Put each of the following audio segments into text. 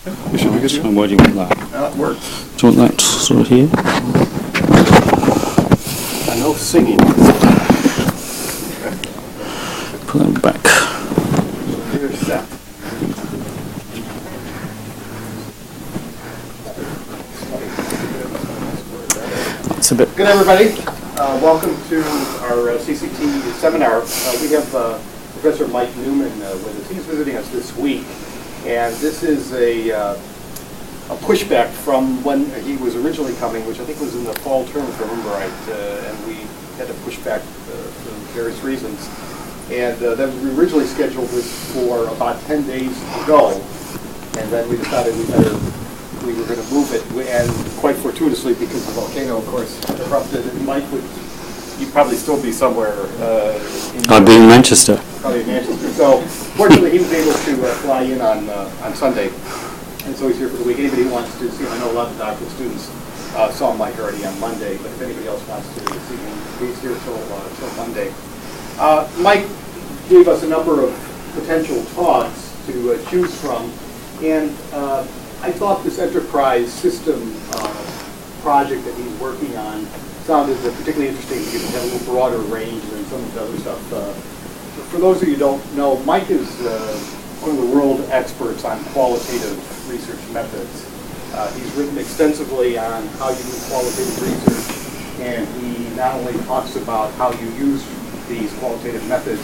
You should be good to go. And where do you want that? That works. Do you want that sort of here? I know singing. Put that back. Here's set. That's a bit. Good, everybody. Welcome to our CCT seminar. We have Professor Mike Newman with us. He's visiting us this week, and this is a pushback from when he was originally coming, which I think was in the fall term, if I remember right, and we had to push back for various reasons. And that we originally scheduled was for about 10 days ago, and then we decided we were going to move it, and quite fortuitously, because the volcano, of course, erupted, and Mike you'd probably still be somewhere. I'd be in Manchester. Probably in Manchester. So, fortunately, he was able to fly in on Sunday, and so he's here for the week. Anybody who wants to see him, I know a lot of doctoral students saw Mike already on Monday, but if anybody else wants to see him, he's here till Monday. Mike gave us a number of potential talks to choose from, and I thought this enterprise system project that he's working on sounded particularly interesting because it had a little broader range than some of the other stuff. For those of you who don't know, Mike is one of the world experts on qualitative research methods. He's written extensively on how you do qualitative research, and he not only talks about how you use these qualitative methods,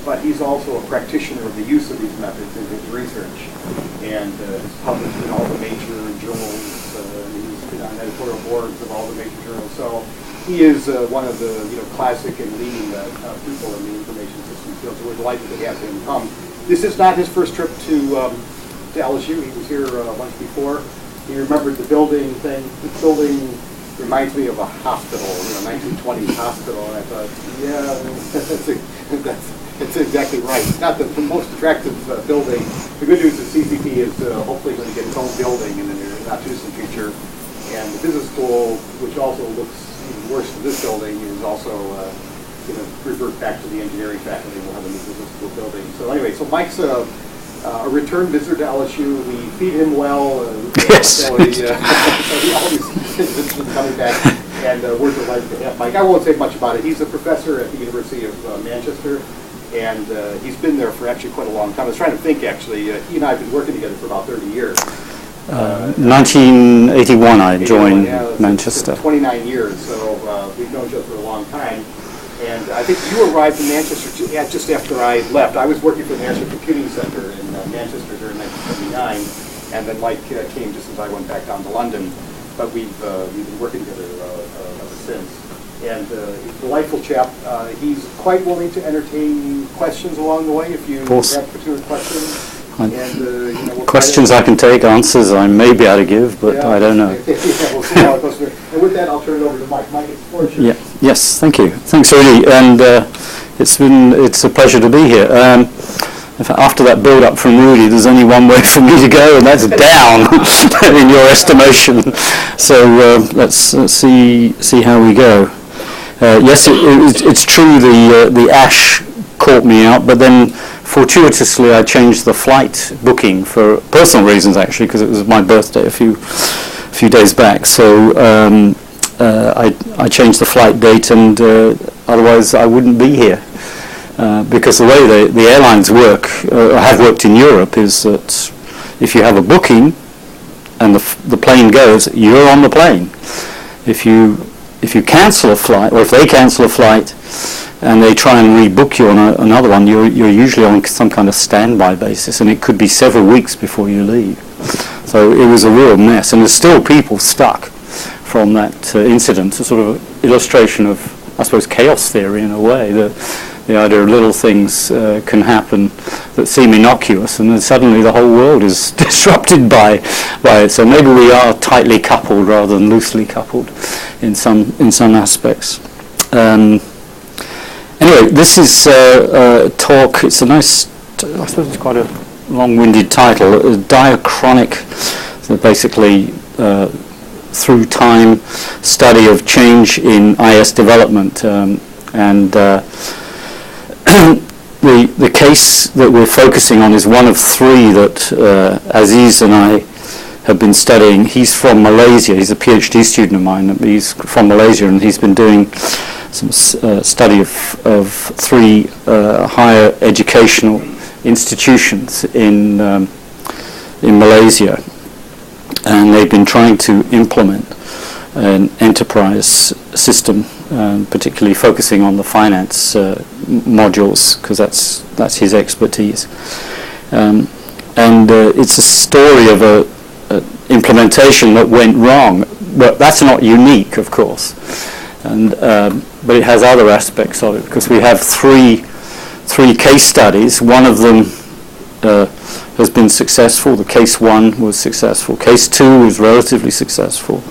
but he's also a practitioner of the use of these methods in his research, and is published in all the major journals. He's been on editorial boards of all the major journals. So he is one of the classic and leading people in the information systems field. So we're delighted to have him come. This is not his first trip to LSU. He was here once before. He remembered the building thing. The building reminds me of a hospital, 1920s hospital. And I thought, yeah, that's exactly right. It's not the most attractive building. The good news is CCT is hopefully going to get its own building in the not too distant future. And the business school, which also looks even worse than this building, is also going to revert back to the engineering faculty. We'll have a new business school building. So anyway, so Mike's a return visitor to LSU. We feed him well. Yes. So he always is coming back. And we're delighted to have Mike. I won't say much about it. He's a professor at the University of Manchester. And he's been there for actually quite a long time. I was trying to think, actually. He and I have been working together for about 30 years. 1981 I joined Manchester. 29 years, so we've known each other for a long time. And I think you arrived in Manchester just after I left. I was working for the National Computing Center in Manchester during 1979, and then Mike came just as I went back down to London. But we've been working together ever since. And he's a delightful chap. He's quite willing to entertain questions along the way if you have particular questions. And, questions I can take, answers I may be able to give, but I don't know. We'll see how it goes. And with that, I'll turn it over to Mike. Mike, it's the floor. Yeah. Yes, thank you. Thanks, Rudy. And it's a pleasure to be here. In fact, after that build-up from Rudy, there's only one way for me to go, and that's down in your estimation. So let's see how we go. Yes, it's true. The ash caught me out, but then fortuitously I changed the flight booking for personal reasons, actually, because it was my birthday a few days back. So I changed the flight date, and otherwise I wouldn't be here. Because the way the airlines work, or have worked in Europe, is that if you have a booking and the plane goes, you're on the plane. If you cancel a flight, or if they cancel a flight and they try and rebook you on another one, you're usually on some kind of standby basis, and it could be several weeks before you leave. So it was a real mess, and there's still people stuck from that incident. A sort of illustration of, I suppose, chaos theory in a way. The idea of little things can happen that seem innocuous, and then suddenly the whole world is disrupted by it. So maybe we are tightly coupled rather than loosely coupled in some aspects. Anyway, this is a talk. It's a nice, I suppose it's quite a long-winded title. Diachronic, so basically through time study of change in IS development, and the case that we're focusing on is one of three that Aziz and I have been studying. He's from Malaysia. He's a PhD student of mine. He's from Malaysia, and he's been doing some study of 3 higher educational institutions in Malaysia, and they've been trying to implement an enterprise system, particularly focusing on the finance modules, because that's his expertise. And it's a story of a implementation that went wrong, but that's not unique, of course. And but it has other aspects of it, because we have three case studies. One of them has been successful. The case 1 was successful. Case 2 was relatively successful,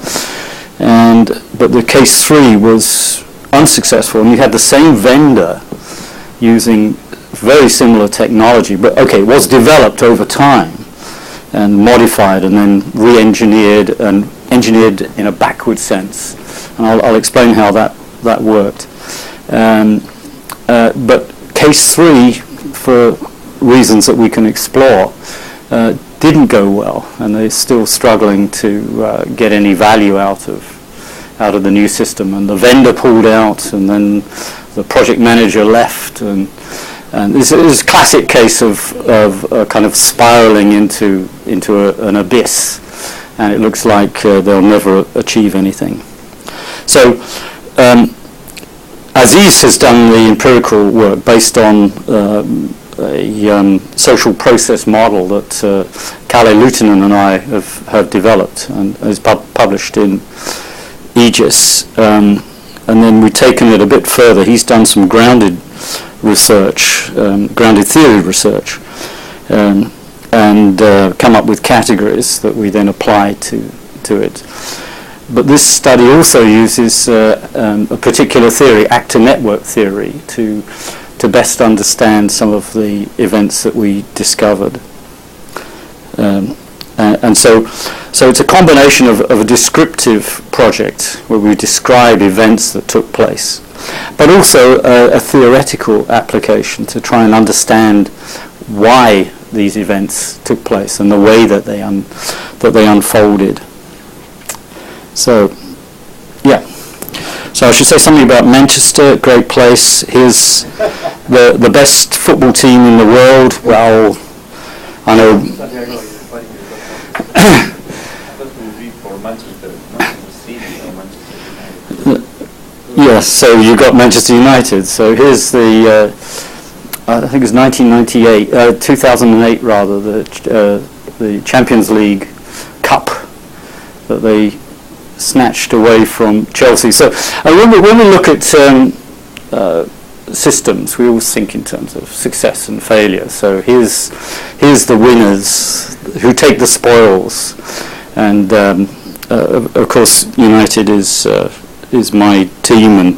but the case 3 was unsuccessful. And we had the same vendor using very similar technology, but it was developed over time and modified and then re-engineered and engineered in a backward sense. And I'll explain how that worked. But case 3, for reasons that we can explore, didn't go well, and they're still struggling to get any value out of the new system. And the vendor pulled out, and then the project manager left, and this is a classic case of kind of spiraling into an abyss, and it looks like they'll never achieve anything. So Aziz has done the empirical work based on a social process model that Kalle Luutinen and I have developed and is published in Aegis. And then we've taken it a bit further. He's done some grounded research, grounded theory research, and come up with categories that we then apply to it. But this study also uses a particular theory, actor network theory, to best understand some of the events that we discovered. And so it's a combination of a descriptive project where we describe events that took place, but also a theoretical application to try and understand why these events took place and the way that they unfolded. So, yeah. So I should say something about Manchester, great place. Here's the best football team in the world. Well, I know. Yes, so you got Manchester United. So here's the, I think it's 2008 rather, the Champions League Cup that they snatched away from Chelsea. So when we look at systems, we always think in terms of success and failure. So here's the winners who take the spoils, and of course United is my team, and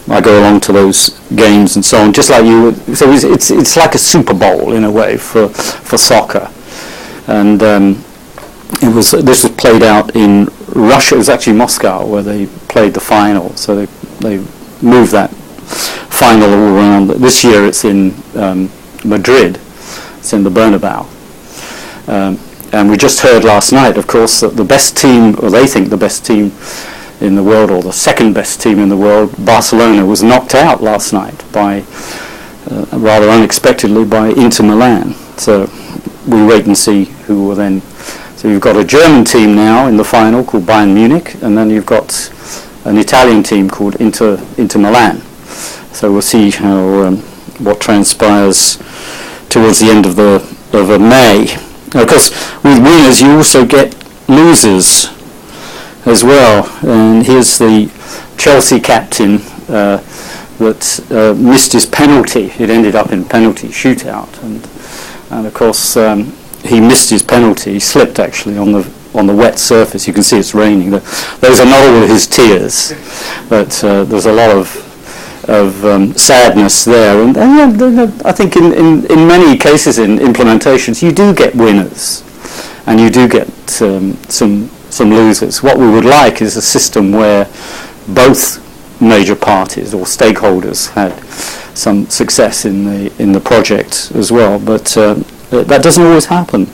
I go along to those games and so on. Just like you, so it's like a Super Bowl in a way for soccer, and this was played out in Russia. It was actually Moscow where they played the final. So they moved that final all around. This year it's in Madrid. It's in the Bernabeu. And we just heard last night, of course, that the best team, or they think the best team in the world, or the second best team in the world, Barcelona, was knocked out last night by, rather unexpectedly, by Inter Milan. So we wait and see who will then. So you've got a German team now in the final called Bayern Munich, and then you've got an Italian team called Inter Milan. So we'll see how what transpires towards the end of May. Now, of course, with winners you also get losers as well. And here's the Chelsea captain that missed his penalty. It ended up in penalty shootout, and of course he missed his penalty. He slipped actually on the wet surface. You can see it's raining. Those are not all his tears, but there's a lot of sadness there. And I think in many cases in implementations you do get winners, and you do get some losers. What we would like is a system where both major parties or stakeholders had some success in the project as well, but that doesn't always happen.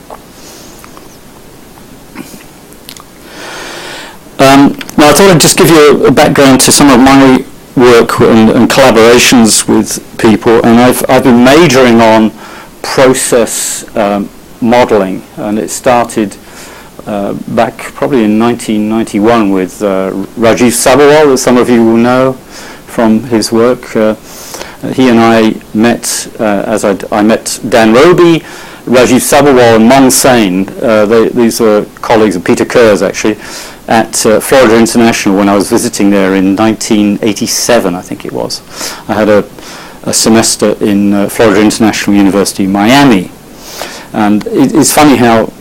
I thought I'd just give you a background to some of my work and collaborations with people, and I've been majoring on process modeling, and it started back probably in 1991 with Rajiv Sabharwal, as some of you will know from his work. He and I met, I met Dan Roby, Rajiv Sabharwal and Mung Sain. These were colleagues of Peter Kerr's, actually, at Florida International when I was visiting there in 1987, I think it was. I had a semester in Florida International University, Miami. And it's funny how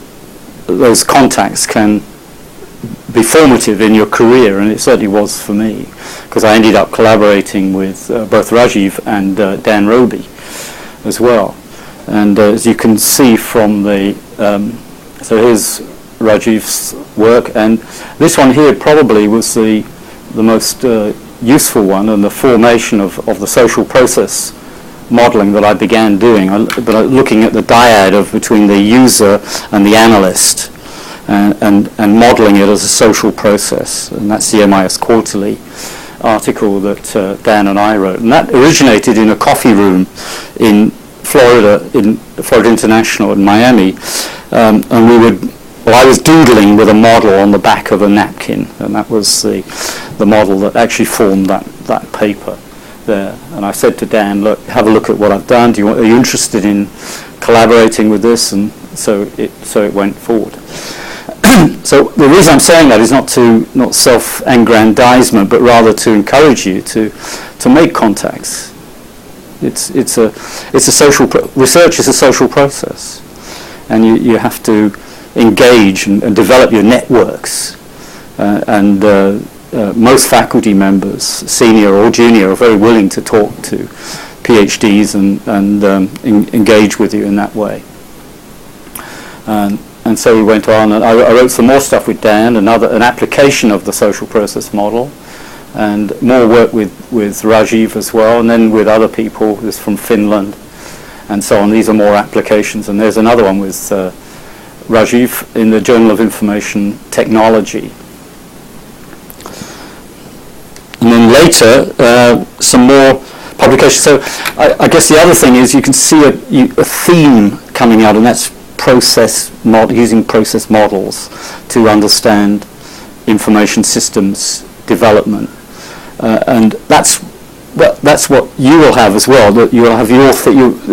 those contacts can be formative in your career, and it certainly was for me, because I ended up collaborating with both Rajiv and Dan Roby as well. And as you can see from the, so here's Rajiv's work, and this one here probably was the most useful one, and the formation of the social process modeling that I began doing, looking at the dyad between the user and the analyst, and modeling it as a social process. And that's the MIS Quarterly article that Dan and I wrote. And that originated in a coffee room in Florida International in Miami. And I was doodling with a model on the back of a napkin, and that was the model that actually formed that paper there. And I said to Dan, look, have a look at what I've done. Are you interested in collaborating with this? And so it went forward. So the reason I'm saying that is not self-aggrandizement, but rather to encourage you to make contacts. It's a social research is a social process, and you have to engage and develop your networks. Most faculty members, senior or junior, are very willing to talk to PhDs and engage with you in that way. And so we went on, and I wrote some more stuff with Dan, an application of the social process model, and more work with Rajiv as well, and then with other people who's from Finland, and so on. These are more applications, and there's another one with Rajiv in the Journal of Information Technology. And then later, some more publications. So I guess the other thing is you can see a theme coming out, and that's using process models to understand information systems development, and that's what you will have as well. That you'll have it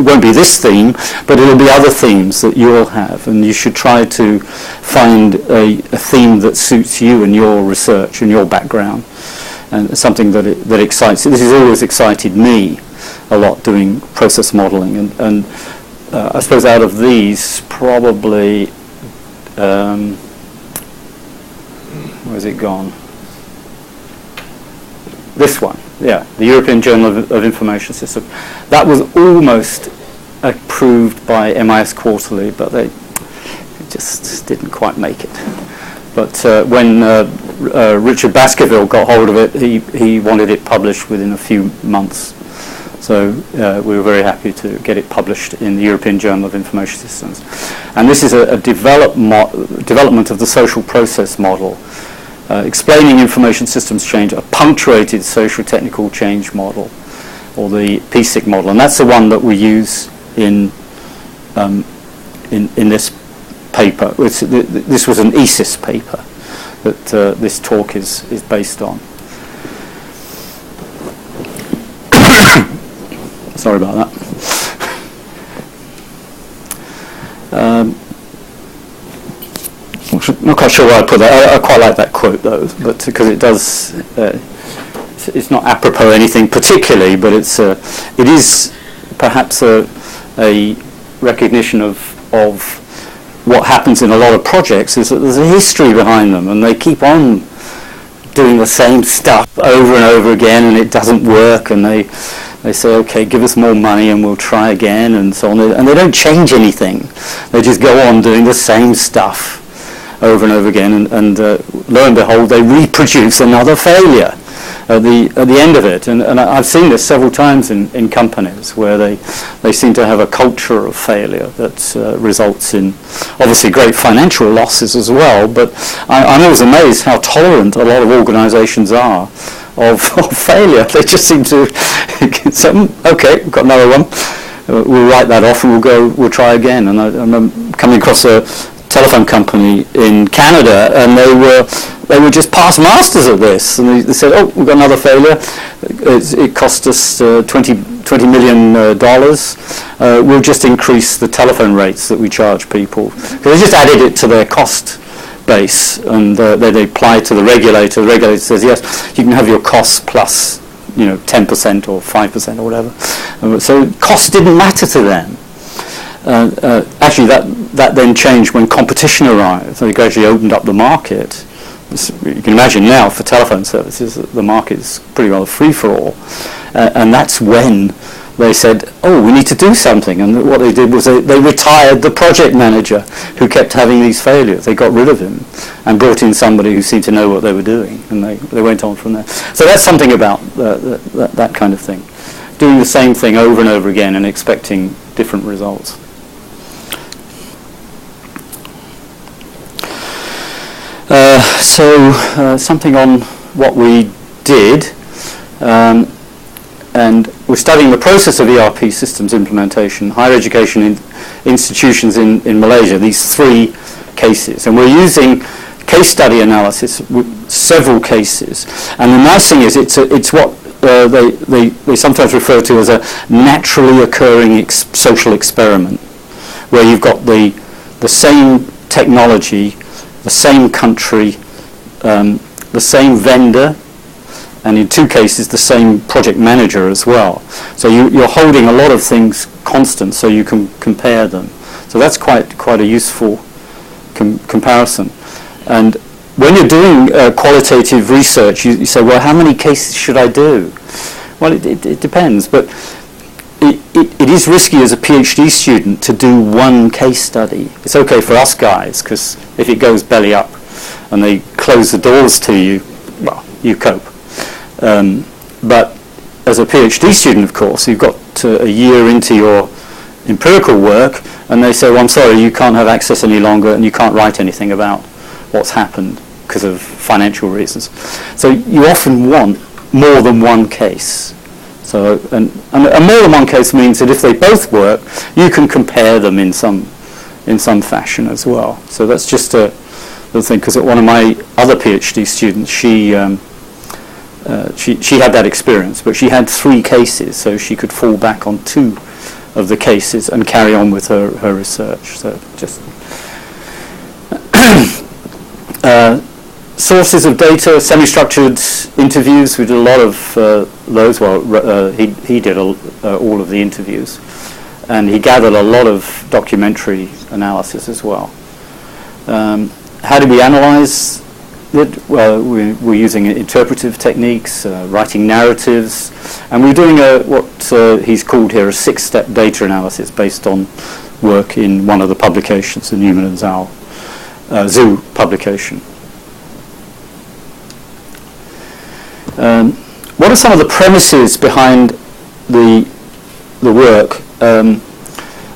won't be this theme, but it'll be other themes that you'll have, and you should try to find a theme that suits you and your research and your background, and something that excites you. This has always excited me a lot, doing process modeling, and I suppose out of these, probably, where's it gone? This one, yeah, the European Journal of Information Systems. That was almost approved by MIS Quarterly, but they just didn't quite make it. But when Richard Baskerville got hold of it, he wanted it published within a few months. So we were very happy to get it published in the European Journal of Information Systems. And this is a development of the social process model, explaining information systems change, a punctuated social technical change model, or the PSIC model. And that's the one that we use in this paper. This was an ESIS paper that this talk is based on. Sorry about that. I'm not quite sure where I put that. I quite like that quote though, but because it does, it's not apropos anything particularly, but it is perhaps a recognition of what happens in a lot of projects is that there's a history behind them, and they keep on doing the same stuff over and over again, and it doesn't work, and they say, okay, give us more money and we'll try again, and so on. And they don't change anything. They just go on doing the same stuff over and over again, and lo and behold, they reproduce another failure. at the end of it. And I've seen this several times in companies where they seem to have a culture of failure that results in obviously great financial losses as well. But I'm always amazed how tolerant a lot of organizations are of failure. They just seem to say, okay, we've got another one. We'll write that off and we'll try again. And I remember coming across a telephone company in Canada, and they were just past masters at this. And they said, oh, we've got another failure. It cost us $20 million. We'll just increase the telephone rates that we charge people. Because they just added it to their cost base, and they apply to the regulator. The regulator says, yes, you can have your costs plus 10% or 5% or whatever. So cost didn't matter to them. Actually, that then changed when competition arrived. So they gradually opened up the market. You can imagine now for telephone services that the market is pretty well free-for-all. And that's when they said, oh, we need to do something. And what they did was they retired the project manager who kept having these failures. They got rid of him and brought in somebody who seemed to know what they were doing. And they went on from there. So that's something about that kind of thing. Doing the same thing over and over again and expecting different results. So something on what we did. And we're studying the process of ERP systems implementation, higher education institutions in Malaysia, these 3 cases. And we're using case study analysis with several cases. And the nice thing is it's what they sometimes refer to as a naturally occurring social experiment, where you've got the same technology, the same country, the same vendor, and in 2 cases the same project manager as well. So you're holding a lot of things constant so you can compare them. So that's quite a useful comparison. And when you're doing qualitative research, you say, well, how many cases should I do? Well, it depends, but it is risky as a PhD student to do one case study. It's okay for us guys, because if it goes belly up and they close the doors to you, well, you cope. But as a PhD student, of course, you've got a year into your empirical work, and they say, well, I'm sorry, you can't have access any longer, and you can't write anything about what's happened because of financial reasons. So you often want more than one case. So, and more than one case means that if they both work, you can compare them in some fashion as well. So that's just a little thing, because one of my other PhD students, she had that experience, but she had 3 cases, so she could fall back on 2 of the cases and carry on with her research. So just sources of data, semi-structured interviews. We did a lot of those. Well, he did all of the interviews, and he gathered a lot of documentary analysis as well. How did we analyze it? Well, we're using interpretive techniques, writing narratives, and we're doing what he's called here a 6-step data analysis based on work in one of the publications, the Newman and Zhu publication. What are some of the premises behind the work?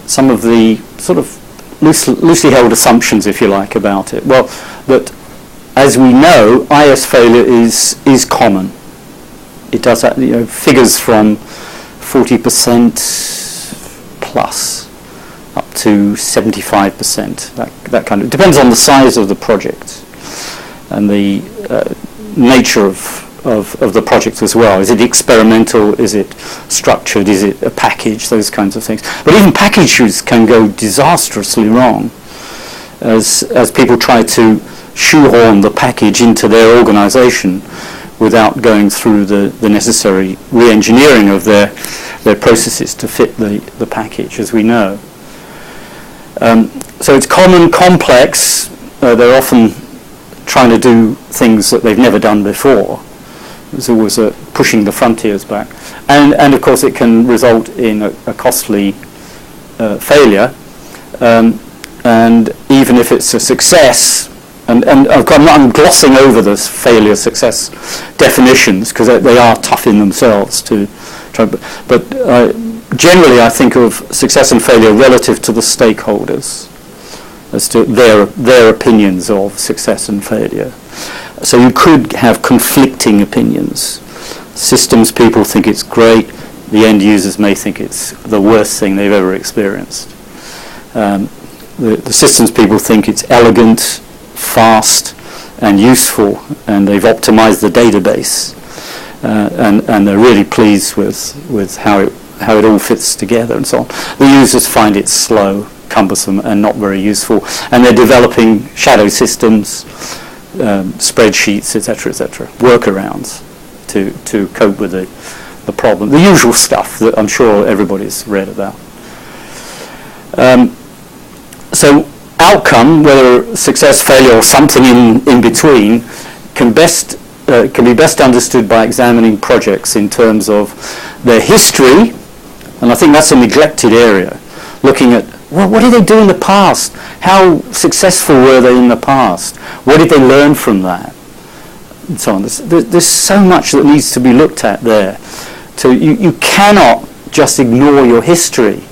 Some of the sort of loosely held assumptions, if you like, about it. Well, that as we know, IS failure is common. It does that, figures from 40% plus up to 75%. That kind of depends on the size of the project and the nature of the project as well. Is it experimental? Is it structured? Is it a package? Those kinds of things. But even packages can go disastrously wrong as people try to shoehorn the package into their organization without going through the necessary re-engineering of their processes to fit the package, as we know. So it's common, complex. They're often trying to do things that they've never done before. There's always pushing the frontiers back. And of course it can result in a costly failure. And even if it's a success, I'm glossing over this failure success definitions because they are tough in themselves to try. But generally, I think of success and failure relative to the stakeholders, as to their opinions of success and failure. So you could have conflicting opinions. Systems people think it's great. The end users may think it's the worst thing they've ever experienced. The systems people think it's elegant, fast, and useful, and they've optimized the database, and they're really pleased with how it all fits together and so on. The users find it slow, cumbersome, and not very useful, and they're developing shadow systems, spreadsheets, etc., workarounds to cope with the problem. The usual stuff that I'm sure everybody's read about. So outcome, whether success, failure, or something in between, can be best understood by examining projects in terms of their history, and I think that's a neglected area, looking at, well, what did they do in the past? How successful were they in the past? What did they learn from that? And so on. There's so much that needs to be looked at there. So you cannot just ignore your history.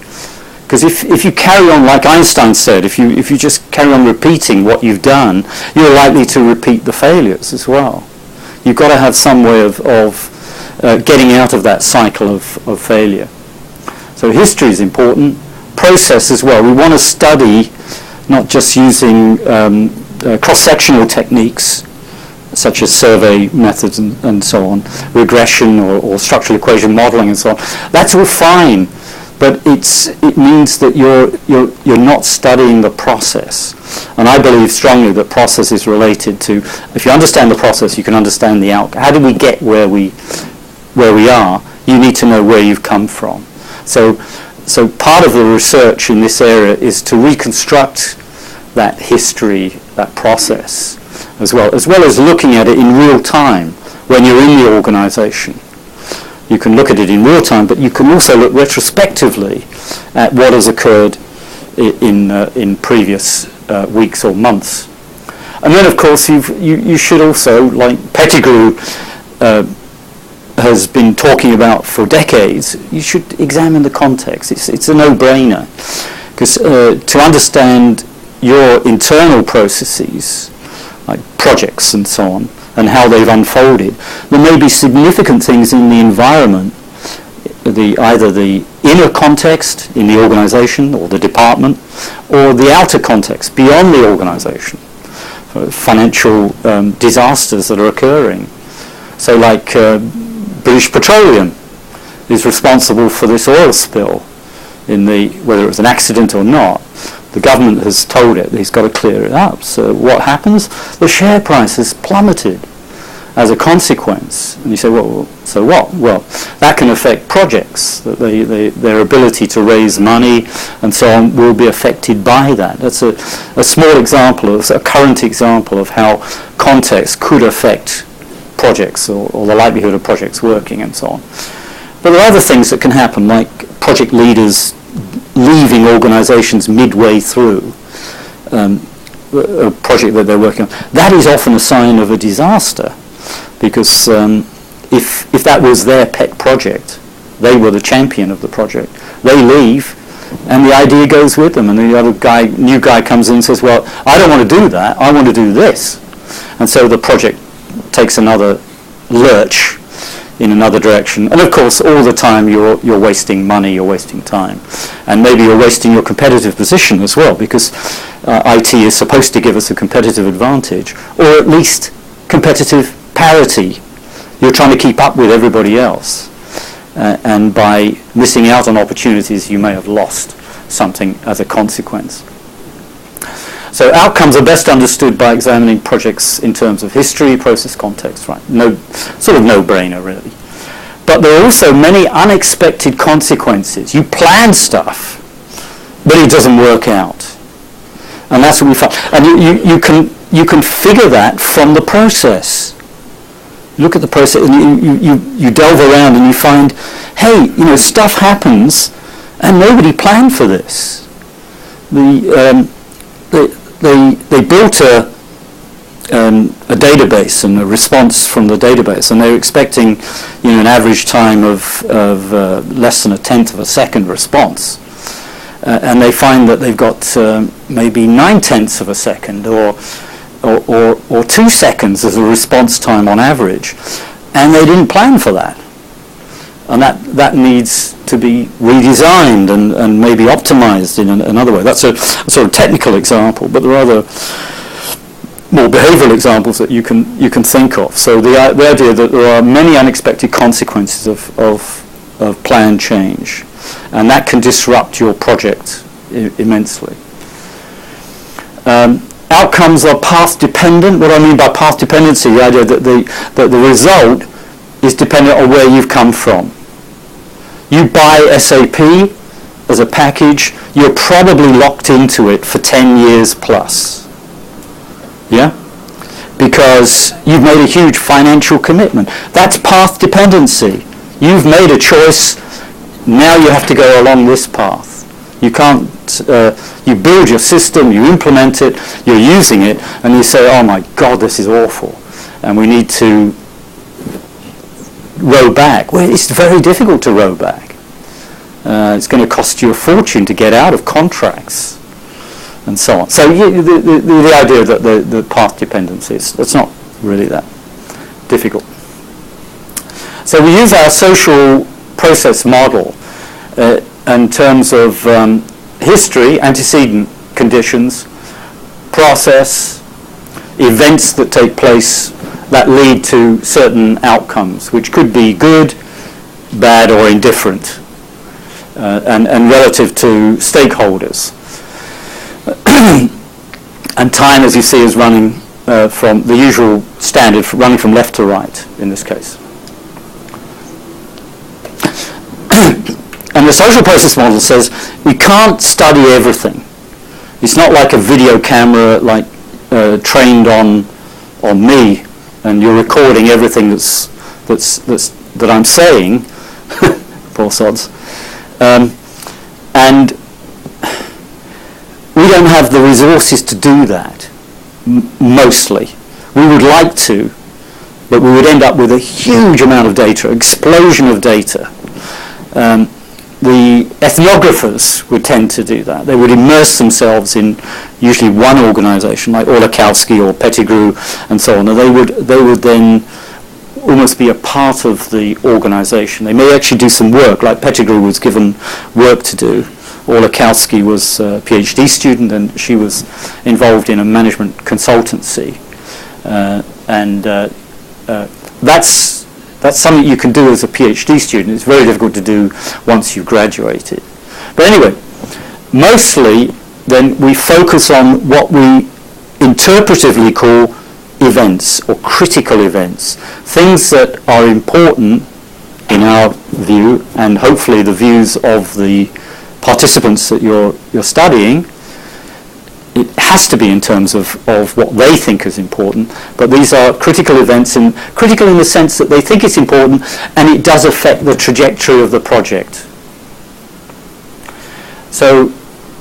Because if you carry on, like Einstein said, if you just carry on repeating what you've done, you're likely to repeat the failures as well. You've got to have some way of getting out of that cycle of failure. So history is important. Process as well. We want to study not just using cross-sectional techniques such as survey methods and so on, regression or structural equation modeling and so on. That's all fine, but it means that you're not studying the process. And I believe strongly that process is related to, if you understand the process, you can understand the outcome. How did we get where we are? You need to know where you've come from. So part of the research in this area is to reconstruct that history, that process, as well as looking at it in real time when you're in the organization. You can look at it in real time, but you can also look retrospectively at what has occurred in previous weeks or months. And then, of course, you should also, like Pettigrew has been talking about for decades, you should examine the context. It's a no-brainer, because to understand your internal processes, like projects and so on, and how they've unfolded, there may be significant things in the environment, either the inner context in the organization or the department, or the outer context beyond the organization, financial disasters that are occurring. So like British Petroleum is responsible for this oil spill, whether it was an accident or not. The government has told it he's got to clear it up. So what happens? The share price has plummeted as a consequence. And you say, well, so what? Well, that can affect projects. That their ability to raise money and so on will be affected by that. That's a small example, a current example of how context could affect projects or the likelihood of projects working and so on. But there are other things that can happen, like project leaders leaving organizations midway through a project that they're working on. That is often a sign of a disaster, because if that was their pet project, they were the champion of the project, they leave and the idea goes with them, and the new guy comes in and says, well, I don't want to do that, I want to do this. And so the project takes another lurch in another direction, and of course all the time you're wasting money, you're wasting time, and maybe you're wasting your competitive position as well, because IT is supposed to give us a competitive advantage, or at least competitive parity. You're trying to keep up with everybody else, and by missing out on opportunities you may have lost something as a consequence. So outcomes are best understood by examining projects in terms of history, process, context, right? Sort of no-brainer, really. But there are also many unexpected consequences. You plan stuff, but it doesn't work out. And that's what we find. And you can figure that from the process. Look at the process, and you delve around and you find, hey, stuff happens, and nobody planned for this. They built a database and a response from the database, and they're expecting, an average time of less than 1/10 of a second response, and they find that they've got maybe 9/10 of a second or 2 seconds as a response time on average, and they didn't plan for that, and that needs to be redesigned and maybe optimized in another way. That's a sort of technical example, but there are other more behavioral examples that you can think of. So the idea that there are many unexpected consequences of plan change, and that can disrupt your project immensely. Outcomes are path dependent. What I mean by path dependency, the idea that the result is dependent on where you've come from. You buy SAP as a package, you're probably locked into it for 10 years plus. Yeah? Because you've made a huge financial commitment. That's path dependency. You've made a choice, now you have to go along this path. You can't, you build your system, you implement it, you're using it, and you say, oh my God, this is awful, and we need to row back. Well, it's very difficult to row back. It's going to cost you a fortune to get out of contracts, and so on. So the idea that the path dependency, it's not really that difficult. So we use our social process model in terms of history, antecedent conditions, process, events that take place that lead to certain outcomes, which could be good, bad, or indifferent, and relative to stakeholders. And time, as you see, is running from the usual standard, running from left to right in this case. And the social process model says we can't study everything. It's not like a video camera trained on me, and you're recording everything that I'm saying. Poor sods. And we don't have the resources to do that, mostly. We would like to, but we would end up with a huge amount of data, explosion of data. The ethnographers would tend to do that. They would immerse themselves in usually one organization, like Olakowski or Pettigrew and so on, and they would then almost be a part of the organization. They may actually do some work, like Pettigrew was given work to do. Olakowski was a PhD student, and she was involved in a management consultancy. That's something you can do as a PhD student. It's very difficult to do once you've graduated. But anyway, mostly then we focus on what we interpretively call events or critical events, things that are important in our view, and hopefully the views of the participants that you're studying. It has to be in terms of what they think is important, but these are critical events, and critical in the sense that they think it's important and it does affect the trajectory of the project. So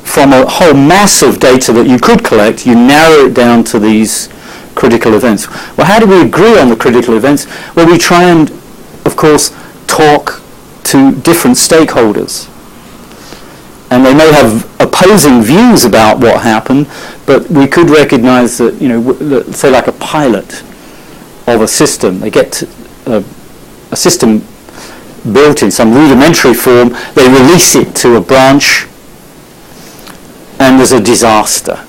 from a whole mass of data that you could collect, you narrow it down to these critical events. Well, how do we agree on the critical events? Well, we try and, of course, talk to different stakeholders. And they may have opposing views about what happened, but we could recognize that, say like a pilot of a system, they get a system built in some rudimentary form, they release it to a branch, and there's a disaster.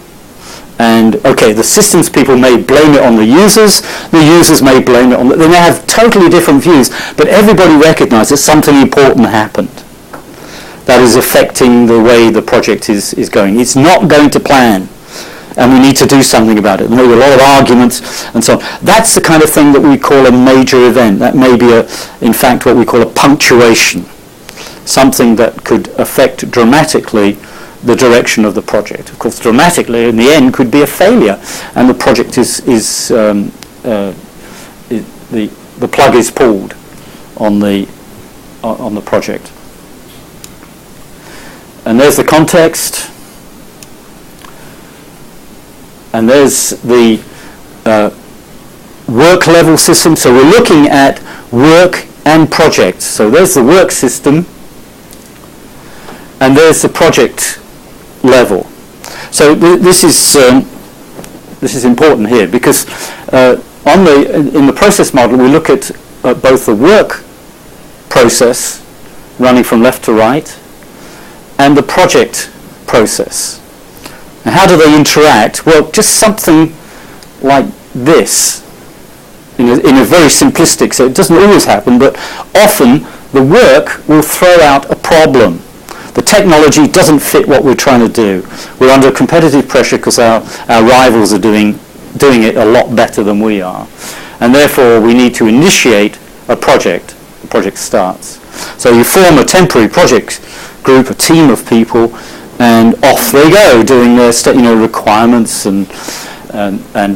And okay, the systems people may blame it on the users may blame it on, they may have totally different views, but everybody recognizes something important happened that is affecting the way the project is going. It's not going to plan, and we need to do something about it. And there were a lot of arguments and so on. That's the kind of thing that we call a major event. That may be, in fact, what we call a punctuation, something that could affect dramatically the direction of the project. Of course, dramatically, in the end, could be a failure, and the project the plug is pulled on the project. And there's the context, and there's the work level system. So we're looking at work and project. So there's the work system, and there's the project level. So this is important here, because in the process model we look at both the work process running from left to right and the project process. And how do they interact? Well, just something like this, in a very simplistic, so it doesn't always happen, but often the work will throw out a problem. The technology doesn't fit what we're trying to do. We're under competitive pressure because our rivals are doing it a lot better than we are. And therefore we need to initiate a project. The project starts. So you form a temporary project group, a team of people, and off they go doing their requirements and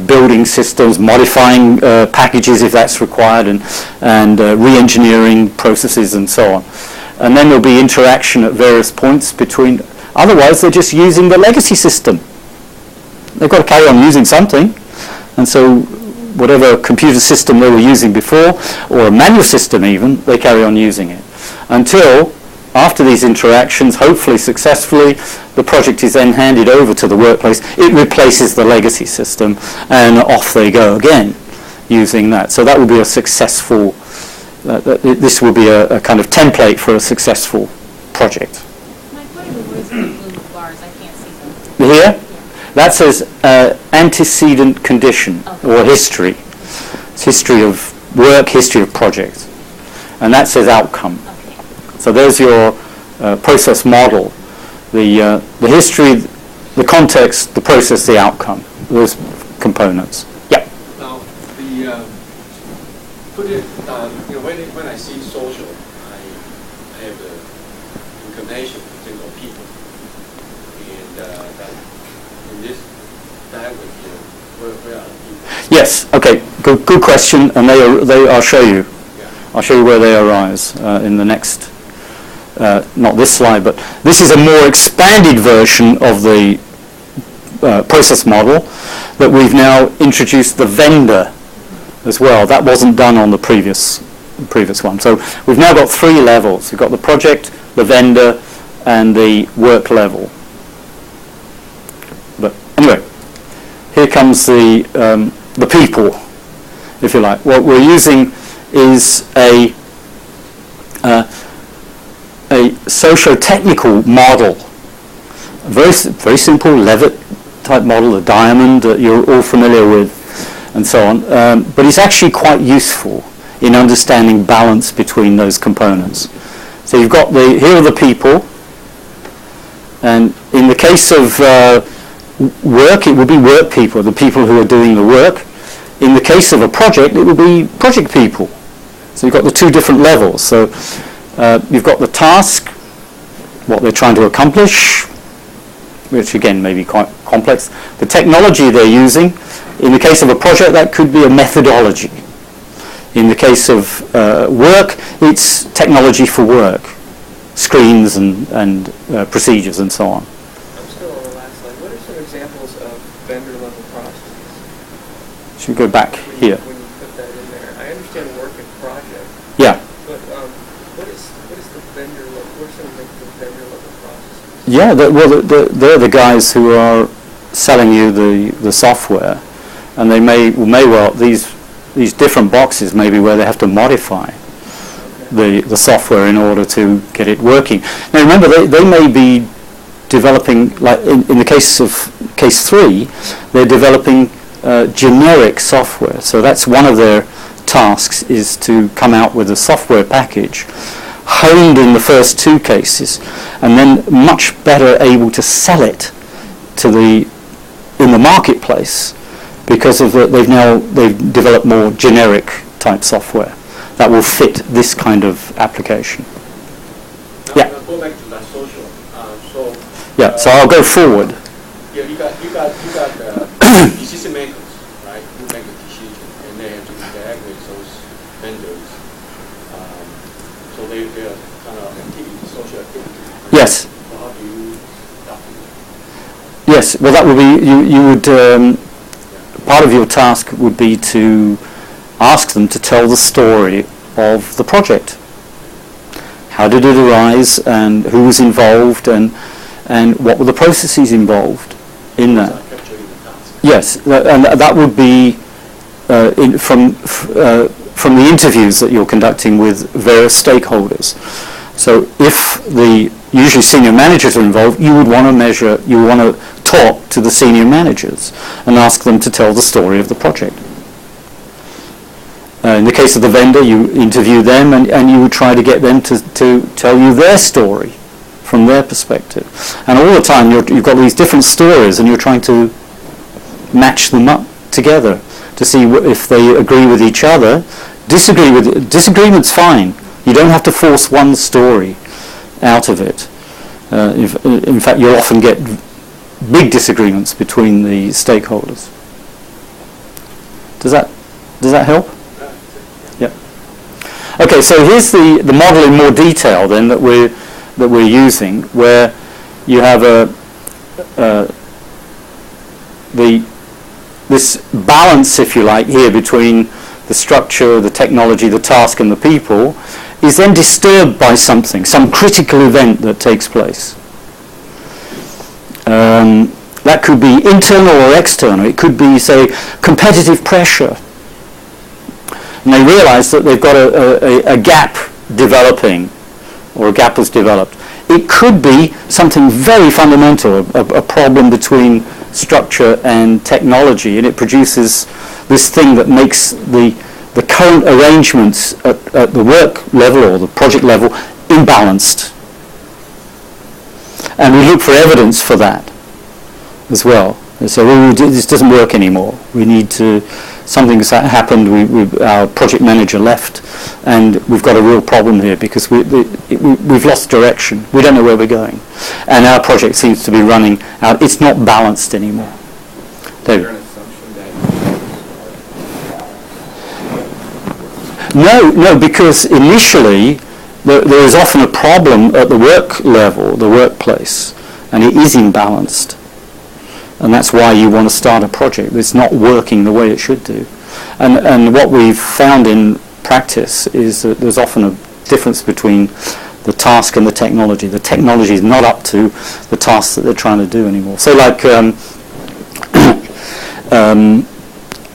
building systems, modifying packages if that's required, and re-engineering processes and so on. And then there'll be interaction at various points between. Otherwise, they're just using the legacy system. They've got to carry on using something, and so whatever computer system they were using before, or a manual system even, they carry on using it until, after these interactions, hopefully successfully, the project is then handed over to the workplace. It replaces the legacy system, and off they go again using that. So that will be a successful, this will be a kind of template for a successful project. Mike, what are the words with the blue bars? I can't see them. Here, that says antecedent condition, or history. It's history of work, history of project. And that says outcome. So there's your process model, the history, the context, the process, the outcome, those components. Yeah. Now, when I see social, I have the inclination to think of people, and that in this diagram here, where are the people? Yes. Okay. Good question, and I'll show you. Yeah. I'll show you where they arise in the next. Not this slide, but this is a more expanded version of the process model that we've now introduced the vendor as well. That wasn't done on the previous one. So we've now got 3 levels. We've got the project, the vendor, and the work level. But anyway, here comes the people, if you like. What we're using is a socio-technical model, a very simple Levitt type model, a diamond that you're all familiar with, and so on. But it's actually quite useful in understanding balance between those components. So you've got here are the people, and in the case of work, it will be work people, the people who are doing the work. In the case of a project, it will be project people. So you've got the 2 different levels. So you've got the task, what they're trying to accomplish, which again may be quite complex. The technology they're using. In the case of a project, that could be a methodology. In the case of work, it's technology for work, screens and procedures and so on. I'm still on the last slide. What are some examples of vendor-level processes? Should we go back here? When you put that in there, I understand work and project. Yeah. But what is the vendor level? What are some examples of vendor-level processes? Yeah. They're the guys who are selling you the software, and they may well these different boxes may be where they have to modify the software in order to get it working. Now remember, they may be developing, like in the case 3, they're developing generic software. So that's one of their tasks, is to come out with a software package honed in the first 2 cases, and then much better able to sell it in the marketplace, because of they've developed more generic type software that will fit this kind of application. Now, Yeah. go back to that social. Yeah. So I'll go forward. Yeah, you got decision makers, right? Who make a decision, and they have to interact with those vendors. So they're kind of activity, social activity. Yes. So how do you document? Yes. Well, that would be you would part of your task would be to ask them to tell the story of the project. How did it arise, and who was involved, and what were the processes involved in that? Yes, and that would be from the interviews that you're conducting with various stakeholders. So if the usually senior managers are involved, you would want to talk to the senior managers and ask them to tell the story of the project. In the case of the vendor, you interview them and you would try to get them to tell you their story from their perspective. And all the time you've got these different stories and you're trying to match them up together to see if they agree with each other. Disagreement's fine. You don't have to force one story out of it. In fact, you'll often get big disagreements between the stakeholders. Does that help? Yeah. Okay, so here's the model in more detail then that we're using, where you have this balance, if you like, here between the structure, the technology, the task, and the people, is then disturbed by something, some critical event that takes place. That could be internal or external. It could be, say, competitive pressure. And they realize that they've got a gap developing, or a gap was developed. It could be something very fundamental, a problem between structure and technology, and it produces this thing that makes the current arrangements at the work level or the project level imbalanced. And we look for evidence for that as well. And so this doesn't work anymore. We need to, something's happened, our project manager left, and we've got a real problem here because we've lost direction. We don't know where we're going. And our project seems to be running out. It's not balanced anymore. David? No, because initially there is often a problem at the work level, the workplace, and it is imbalanced. And that's why you want to start a project. It's not working the way it should do. And what we've found in practice is that there's often a difference between the task and the technology. The technology is not up to the tasks that they're trying to do anymore. So like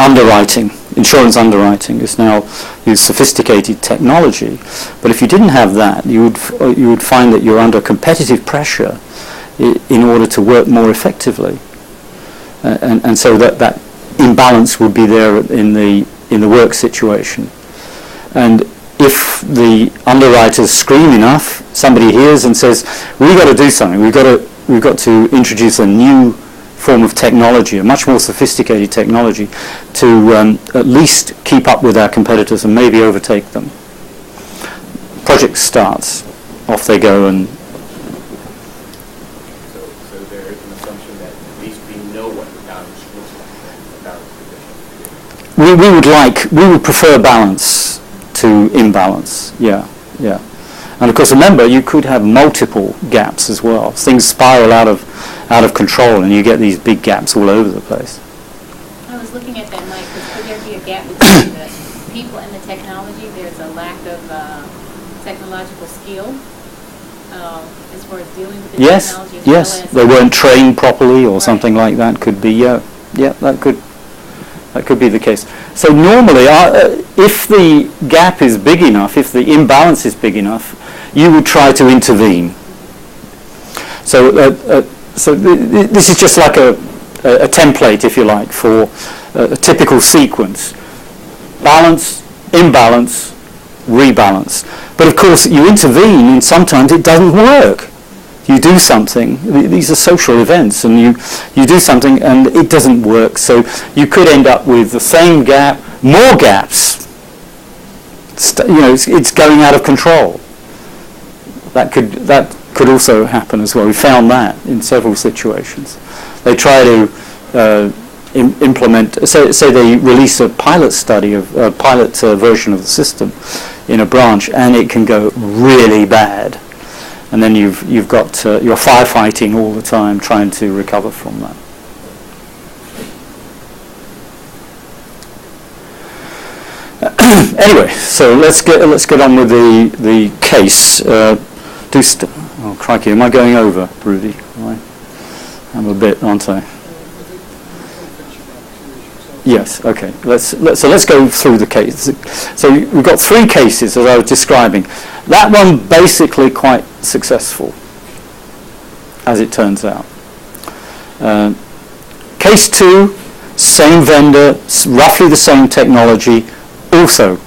underwriting, insurance underwriting is now use sophisticated technology. But if you didn't have that, you would find that you're under competitive pressure in order to work more effectively. And so that imbalance would be there in the work situation. And if the underwriters scream enough, somebody hears and says, "We've got to do something. We've got to introduce a new form of technology, a much more sophisticated technology, to at least keep up with our competitors and maybe overtake them." Project starts, off they go, and So there is an assumption that at least we know what the balance looks like, the balance position. we would prefer balance to imbalance. Yeah. And of course, remember, you could have multiple gaps as well. Things spiral out of control, and you get these big gaps all over the place. I was looking at that, Mike, could there be a gap between the people and the technology? There's a lack of technological skill as far as dealing with the technology. Yes, they weren't trained properly or something like that. Could be, that could be the case. So normally, if the gap is big enough, if the imbalance is big enough, you would try to intervene. So this is just like a template, if you like, for a typical sequence. Balance, imbalance, rebalance. But of course, you intervene, and sometimes it doesn't work. You do something, these are social events, and you do something and it doesn't work. So you could end up with the same gap, more gaps. It's going out of control. That could also happen as well. We found that in several situations. They try to implement, say they release a pilot study of a pilot version of the system in a branch, and it can go really bad. And then you've got you're firefighting all the time, trying to recover from that. Anyway, so let's get on with the case. Oh crikey, am I going over, Rudy? I'm a bit, aren't I? Yes. Okay. Let's go through the case. So we've got 3 cases as I was describing. That one basically quite successful, as it turns out. Case 2, same vendor, roughly the same technology, also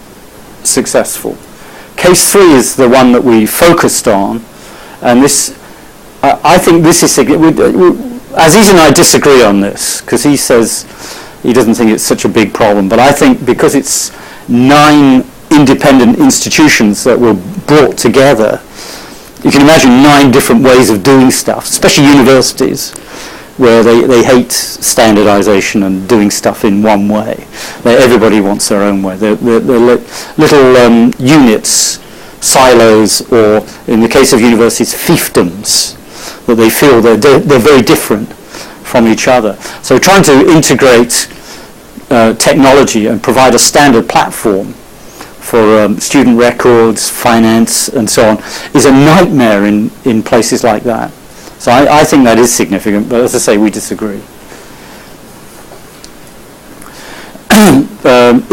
successful. Case 3 is the one that we focused on, and this, I think this is, Aziz and I disagree on this, because he says he doesn't think it's such a big problem, but I think because it's 9 independent institutions that were brought together, you can imagine 9 different ways of doing stuff, especially universities, where they hate standardization and doing stuff in one way. Everybody wants their own way. They're little units, silos, or in the case of universities, fiefdoms, that they feel they're very different from each other. So trying to integrate technology and provide a standard platform for student records, finance, and so on is a nightmare in places like that. So I think that is significant, but as I say, we disagree.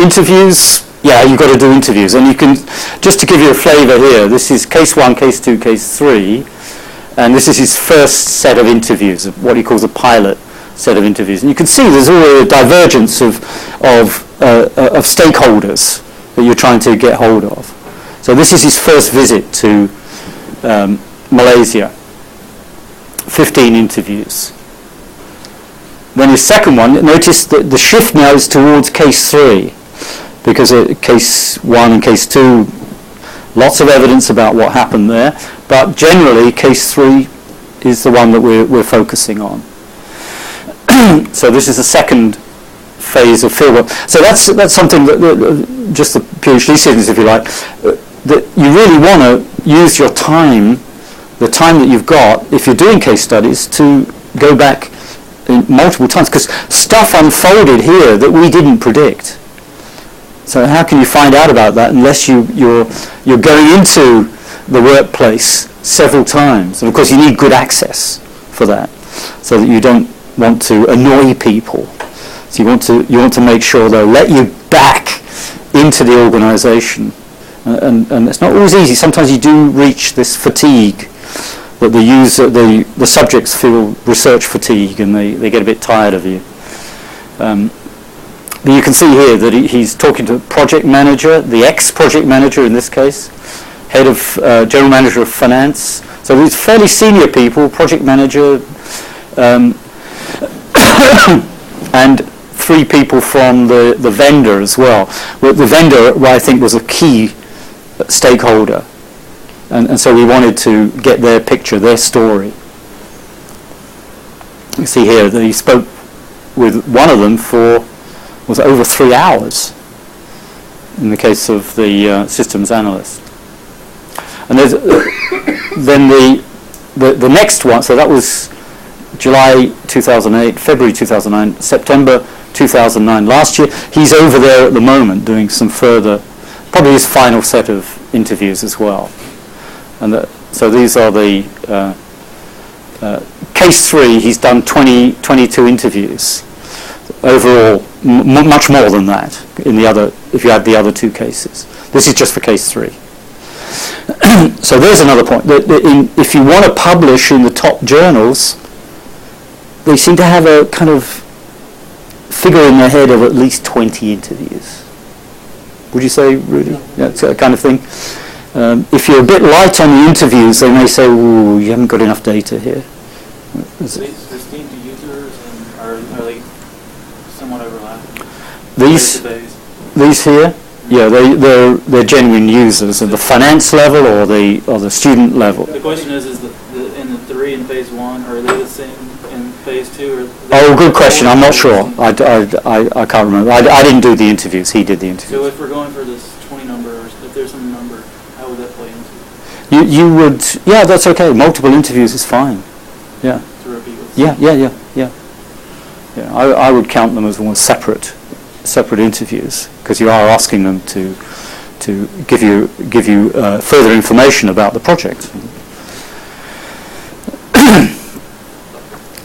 Interviews, yeah, you've got to do interviews. And you can, just to give you a flavour here, this is case 1, case 2, case 3, and this is his first set of interviews, what he calls a pilot set of interviews. And you can see there's always a divergence of stakeholders that you're trying to get hold of. So this is his first visit to Malaysia. 15 interviews. Then his second one, notice that the shift now is towards case 3, because case 1 and case 2, lots of evidence about what happened there, but generally case 3 is the one that we're focusing on. So this is the second phase of fieldwork. So that's something that just the PhD students, if you like, that you really want to use your time, the time that you've got, if you're doing case studies, to go back multiple times, because stuff unfolded here that we didn't predict. So how can you find out about that unless you're going into the workplace several times? And of course you need good access for that, so that you don't want to annoy people. So you want to make sure they'll let you back into the organisation. And it's not always easy. Sometimes you do reach this fatigue that the subjects feel research fatigue, and they get a bit tired of you. But you can see here that he's talking to the project manager, the ex-project manager in this case, head of general manager of finance. So these fairly senior people, project manager, and 3 people from the vendor as well. Well, the vendor, I think, was a key stakeholder. And so we wanted to get their picture, their story. You see here that he spoke with one of them for over 3 hours in the case of the systems analyst. And there's then the next one, so that was July 2008, February 2009, September 2009 last year. He's over there at the moment doing some further, probably his final set of interviews as well. And so these are the case 3. He's done 22 interviews overall, much more than that in the other. If you add the other 2 cases, this is just for case 3. So there's another point. If you want to publish in the top journals, they seem to have a kind of figure in their head of at least 20 interviews. Would you say, Rudy? Yeah, it's that kind of thing. If you're a bit light on the interviews, they may say, "Ooh, you haven't got enough data here." These distinct users, and are they somewhat overlapping? These here, yeah, they're genuine users at the finance level or the student level. The question is in the 3 in phase 1, are they the same in phase 2? Oh, good question. I'm not sure. I can't remember. I didn't do the interviews. He did the interviews. So if we're going for this 20 number, or if there's some number, how would that play into it? You would, yeah, that's okay. Multiple interviews is fine. Yeah. To repeat what's Yeah. I would count them as almost separate interviews, because you are asking them to to give you further information about the project.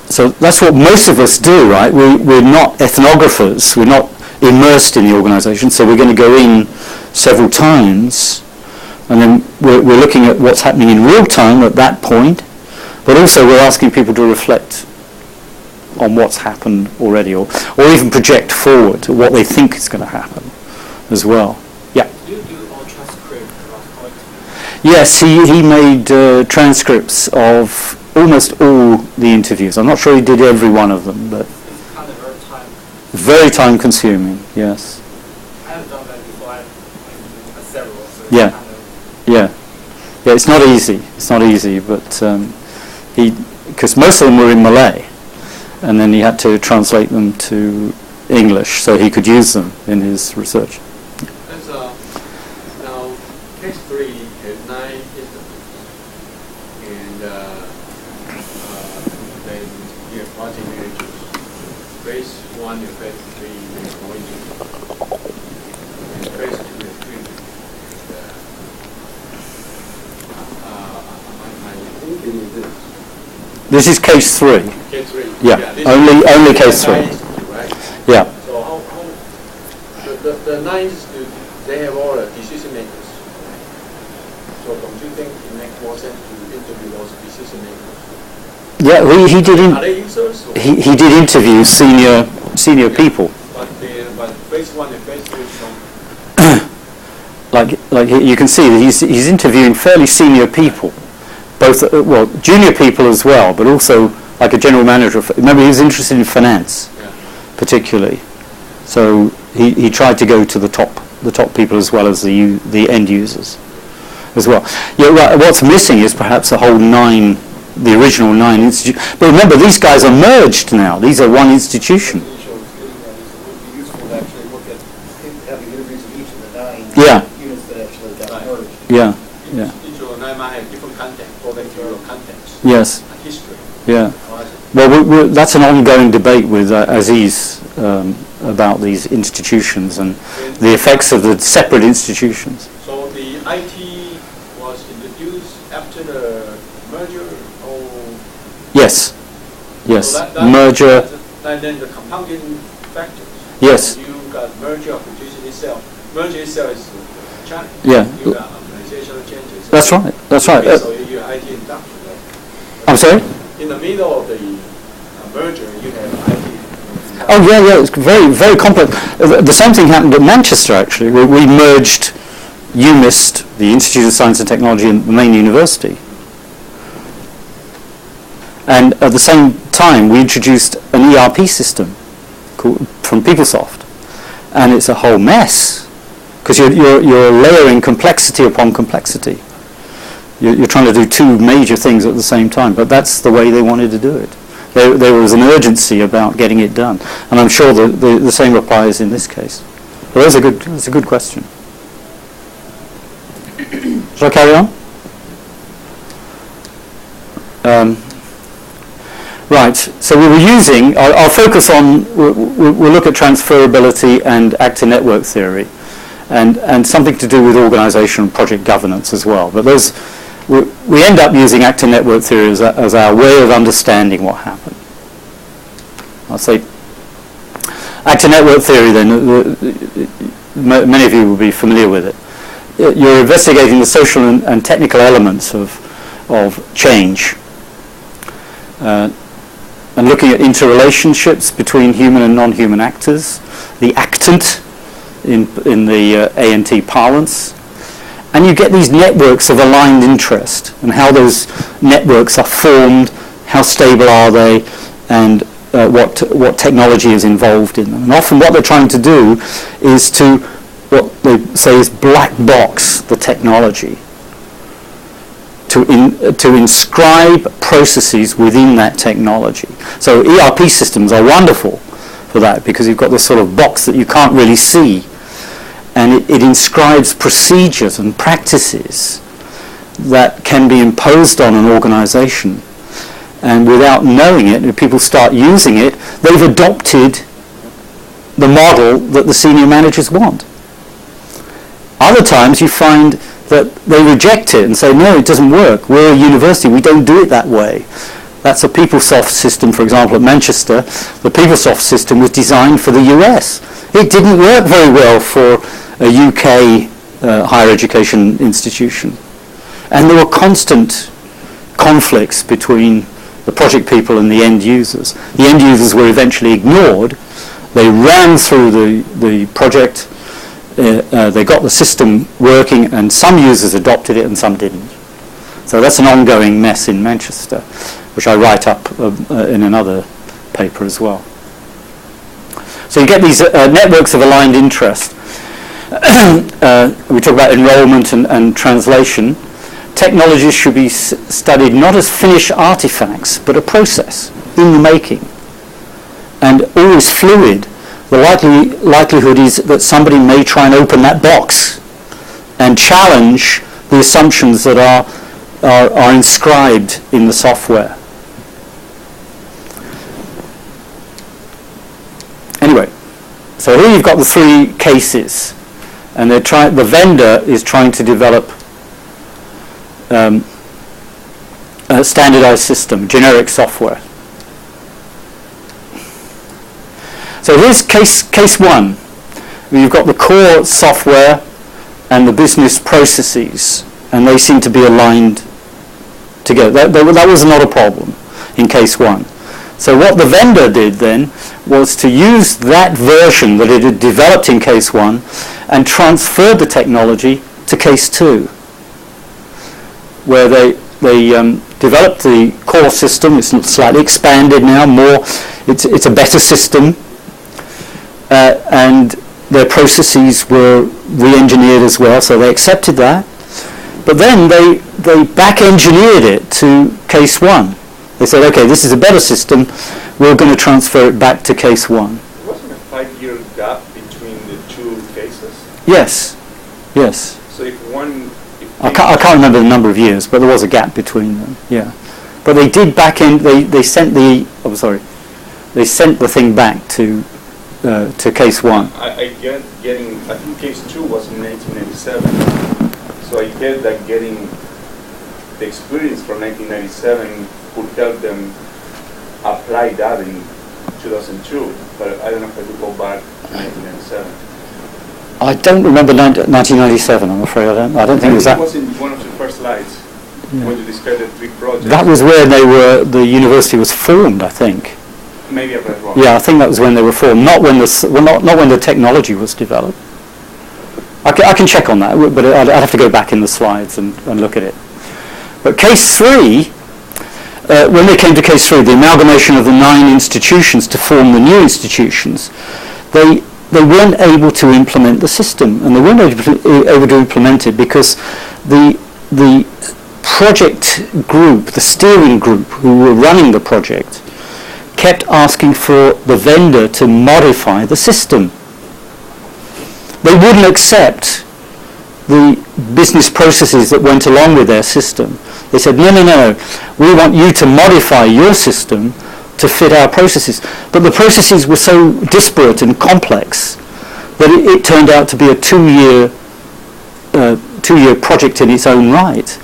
So that's what most of us do, right? We're not ethnographers. We're not immersed in the organisation, so we're going to go in several times, and then we're looking at what's happening in real time at that point, but also we're asking people to reflect on what's happened already, or even project forward to what they think is going to happen as well. Yeah? Do you do all transcript collecting? Yes, he made transcripts of almost all the interviews. I'm not sure he did every one of them, but It's kind of very time consuming, yes. I haven't done that before. I've several. So it's Yeah. kind of, Yeah, it's not easy. It's not easy, but because most of them were in Malay, and then he had to translate them to English so he could use them in his research. That's, now, case 3 has 9 instances. And then you have project managers. Phase 1 and phase 3 is going to. And phase 2 and 3. Who did this? This is case 3. Case 3. Yeah, this only is case 3. 9 institute, right? Yeah. So how the 9 institute, they have all the decision makers. So don't you think it makes more sense to interview those decision makers? Yeah, he did. Are they users? Or? He did interview senior people. But phase 1 and phase 3 don't. Like you can see that he's interviewing fairly senior people, both junior people as well, but also like a general manager. Remember, he was interested in finance, particularly. So he tried to go to the top people as well as the end users as well. Yeah, right, what's missing is perhaps the whole 9, the original 9 institutes. But remember, these guys are merged now. These are one institution. It would be useful to actually look at having interviews of each of the 9 Yeah. units that actually got Right. merged. Yeah. Yeah. Each of them might have different content, according to your context, Yes. history. Yeah. Well, that's an ongoing debate with Aziz about these institutions and the effects of the separate institutions. So the IT was introduced after the merger, or Yes. Yes. So that Merger. And then the compounding factors. Yes. You got merger of production itself. Merger itself is a challenge. Yeah. You got organizational changes. That's right. That's right. So you IT induction. Right? I'm sorry? In the middle of the merger, you have IT. Oh yeah. It's very, very complex. The same thing happened at Manchester actually. We merged UMIST, the Institute of Science and Technology, and the main university. And at the same time, we introduced an ERP system from PeopleSoft, and it's a whole mess because you're layering complexity upon complexity. You're trying to do 2 major things at the same time, but that's the way they wanted to do it. There was an urgency about getting it done, and I'm sure the same applies in this case. But that's a good question. Shall I carry on? Right, so we were using, I'll focus on, we'll look at transferability and active network theory, and something to do with organisation and project governance as well. But we end up using active network theory as our way of understanding what happened. I'll say, active network theory then, many of you will be familiar with it. You're investigating the social and technical elements of change. And looking at interrelationships between human and non-human actors, the actant in the ANT parlance, and you get these networks of aligned interest and how those networks are formed, how stable are they, and what technology is involved in them. And often what they're trying to do is to, what they say is black box the technology, to inscribe processes within that technology. So ERP systems are wonderful for that because you've got this sort of box that you can't really see, and it inscribes procedures and practices that can be imposed on an organization, and without knowing it, if people start using it, they've adopted the model that the senior managers want. Other times you find that they reject it and say, no, it doesn't work. We're a university. We don't do it that way. That's a PeopleSoft system, for example, at Manchester. The PeopleSoft system was designed for the US. It didn't work very well for a UK higher education institution. And there were constant conflicts between the project people and the end users. The end users were eventually ignored. They ran through the project. They got the system working, and some users adopted it and some didn't. So that's an ongoing mess in Manchester, which I write up in another paper as well. So you get these networks of aligned interest. We talk about enrollment and translation. Technologies should be studied not as finished artifacts, but a process in the making, and always fluid. The likelihood is that somebody may try and open that box and challenge the assumptions that are inscribed in the software. Anyway, so here you've got the three cases, and the vendor is trying to develop a standardized system, generic software. So here's case one. You've got the core software and the business processes, and they seem to be aligned together. That was not a problem in case one. So what the vendor did then was to use that version that it had developed in case one and transferred the technology to case two, where they developed the core system. It's slightly expanded now, it's a better system. And their processes were re-engineered as well, so they accepted that. But then they back-engineered it to case one. They said, okay, this is a better system, we're going to transfer it back to case one. There wasn't a 5-year gap between the two cases? Yes. So if one... I can't remember the number of years, but there was a gap between them, yeah. But they did back-end, they sent the thing back to case one. I think case two was in 1997. So I get that getting the experience from 1997 would help them apply that in 2002. But I don't know if I could go back to 1997. I don't remember 1997, I'm afraid. I don't think it was that. It was in one of the first slides when you described the three projects. That was where the university was formed, I think. Maybe I read wrong. Yeah, I think that was when they were formed, not when the technology was developed. I can check on that, but I'd have to go back in the slides and look at it. But case three, when they came to case three, the amalgamation of the 9 institutions to form the new institutions, they weren't able to implement the system, and they weren't able to implement it because the project group, the steering group who were running the project, kept asking for the vendor to modify the system. They wouldn't accept the business processes that went along with their system. They said, no, we want you to modify your system to fit our processes. But the processes were so disparate and complex that it turned out to be a two-year project in its own right.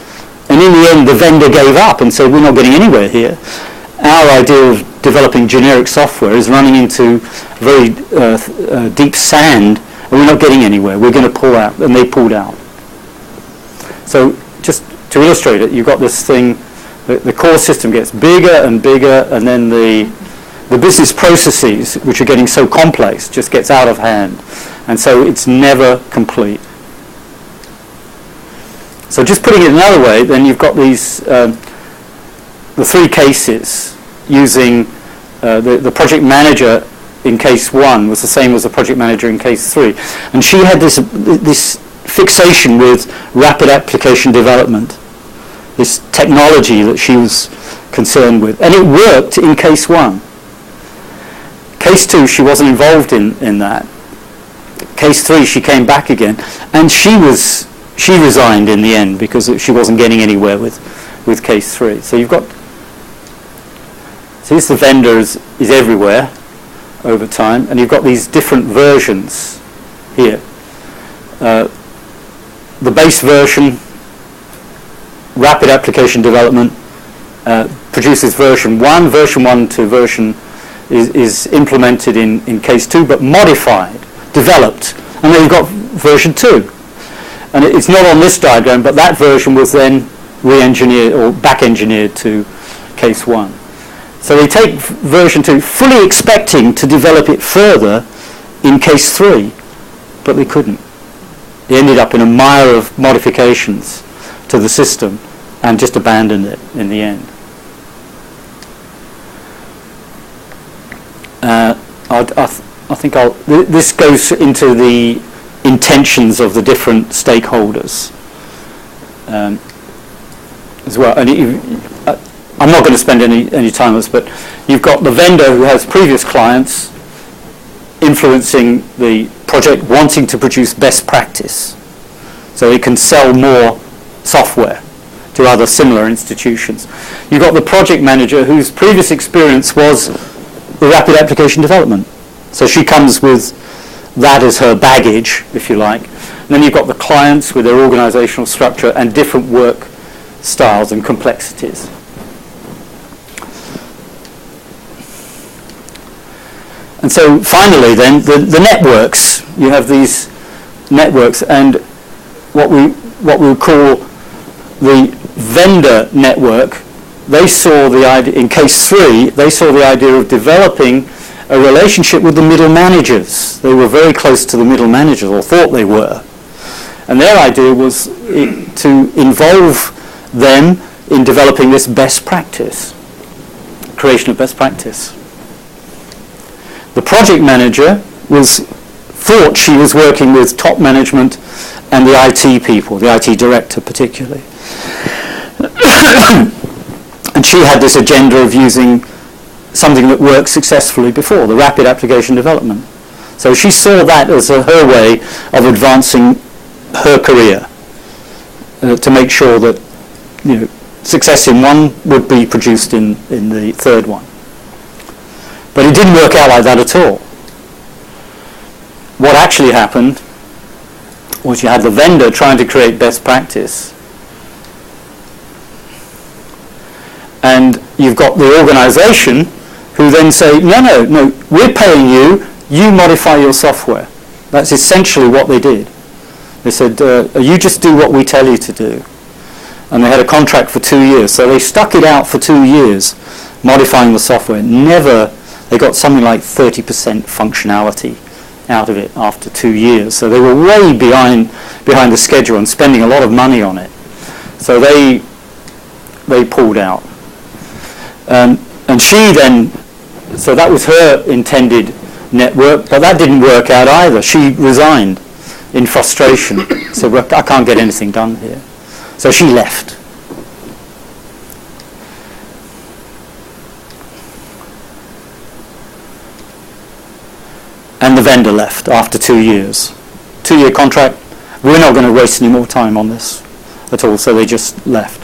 And in the end, the vendor gave up and said, we're not getting anywhere here. Our idea of developing generic software is running into very deep sand, and we're not getting anywhere. We're going to pull out, and they pulled out. So just to illustrate it, you've got this thing, the core system gets bigger and bigger, and then the business processes, which are getting so complex, just gets out of hand. And so it's never complete. So just putting it another way, then you've got these, the 3 cases using the project manager in case 1 was the same as the project manager in case 3. And she had this fixation with rapid application development, this technology that she was concerned with. And it worked in case 1. Case 2, she wasn't involved in that. Case 3, she came back again, and she resigned in the end because she wasn't getting anywhere with case 3. So you've got, so this the vendor is everywhere over time, and you've got these different versions here. the base version, rapid application development, produces version 1. Version 1 to version is implemented in case 2, but modified, developed. And then you've got version 2. And it's not on this diagram, but that version was then re-engineered or back-engineered to case 1. So they take version 2, fully expecting to develop it further in case 3, but they couldn't. They ended up in a mire of modifications to the system and just abandoned it in the end. I think this goes into the intentions of the different stakeholders as well. And I'm not going to spend any time on this, but you've got the vendor who has previous clients influencing the project, wanting to produce best practice so it can sell more software to other similar institutions. You've got the project manager whose previous experience was the rapid application development. So she comes with that as her baggage, if you like. And then you've got the clients with their organizational structure and different work styles and complexities. And so finally then, the networks. You have these networks, and what we would call the vendor network. They saw the idea, in case 3, they saw the idea of developing a relationship with the middle managers. They were very close to the middle managers, or thought they were. And their idea was to involve them in developing this best practice, creation of best practice. The project manager thought she was working with top management and the IT people, the IT director particularly. And she had this agenda of using something that worked successfully before, the rapid application development. So she saw that as her way of advancing her career, to make sure that success in one would be produced in the third one. But it didn't work out like that at all. What actually happened was you had the vendor trying to create best practice, and you've got the organization who then say, no, we're paying you, you modify your software. That's essentially what they did. They said, you just do what we tell you to do. And they had a contract for 2 years. So they stuck it out for 2 years, modifying the software. They got something like 30% functionality out of it after 2 years. So they were way behind the schedule and spending a lot of money on it. So they pulled out. And she then, so that was her intended network, but that didn't work out either. She resigned in frustration. Said, well, I can't get anything done here. So she left. And the vendor left after 2 years. 2-year contract. We're not going to waste any more time on this at all, so they just left.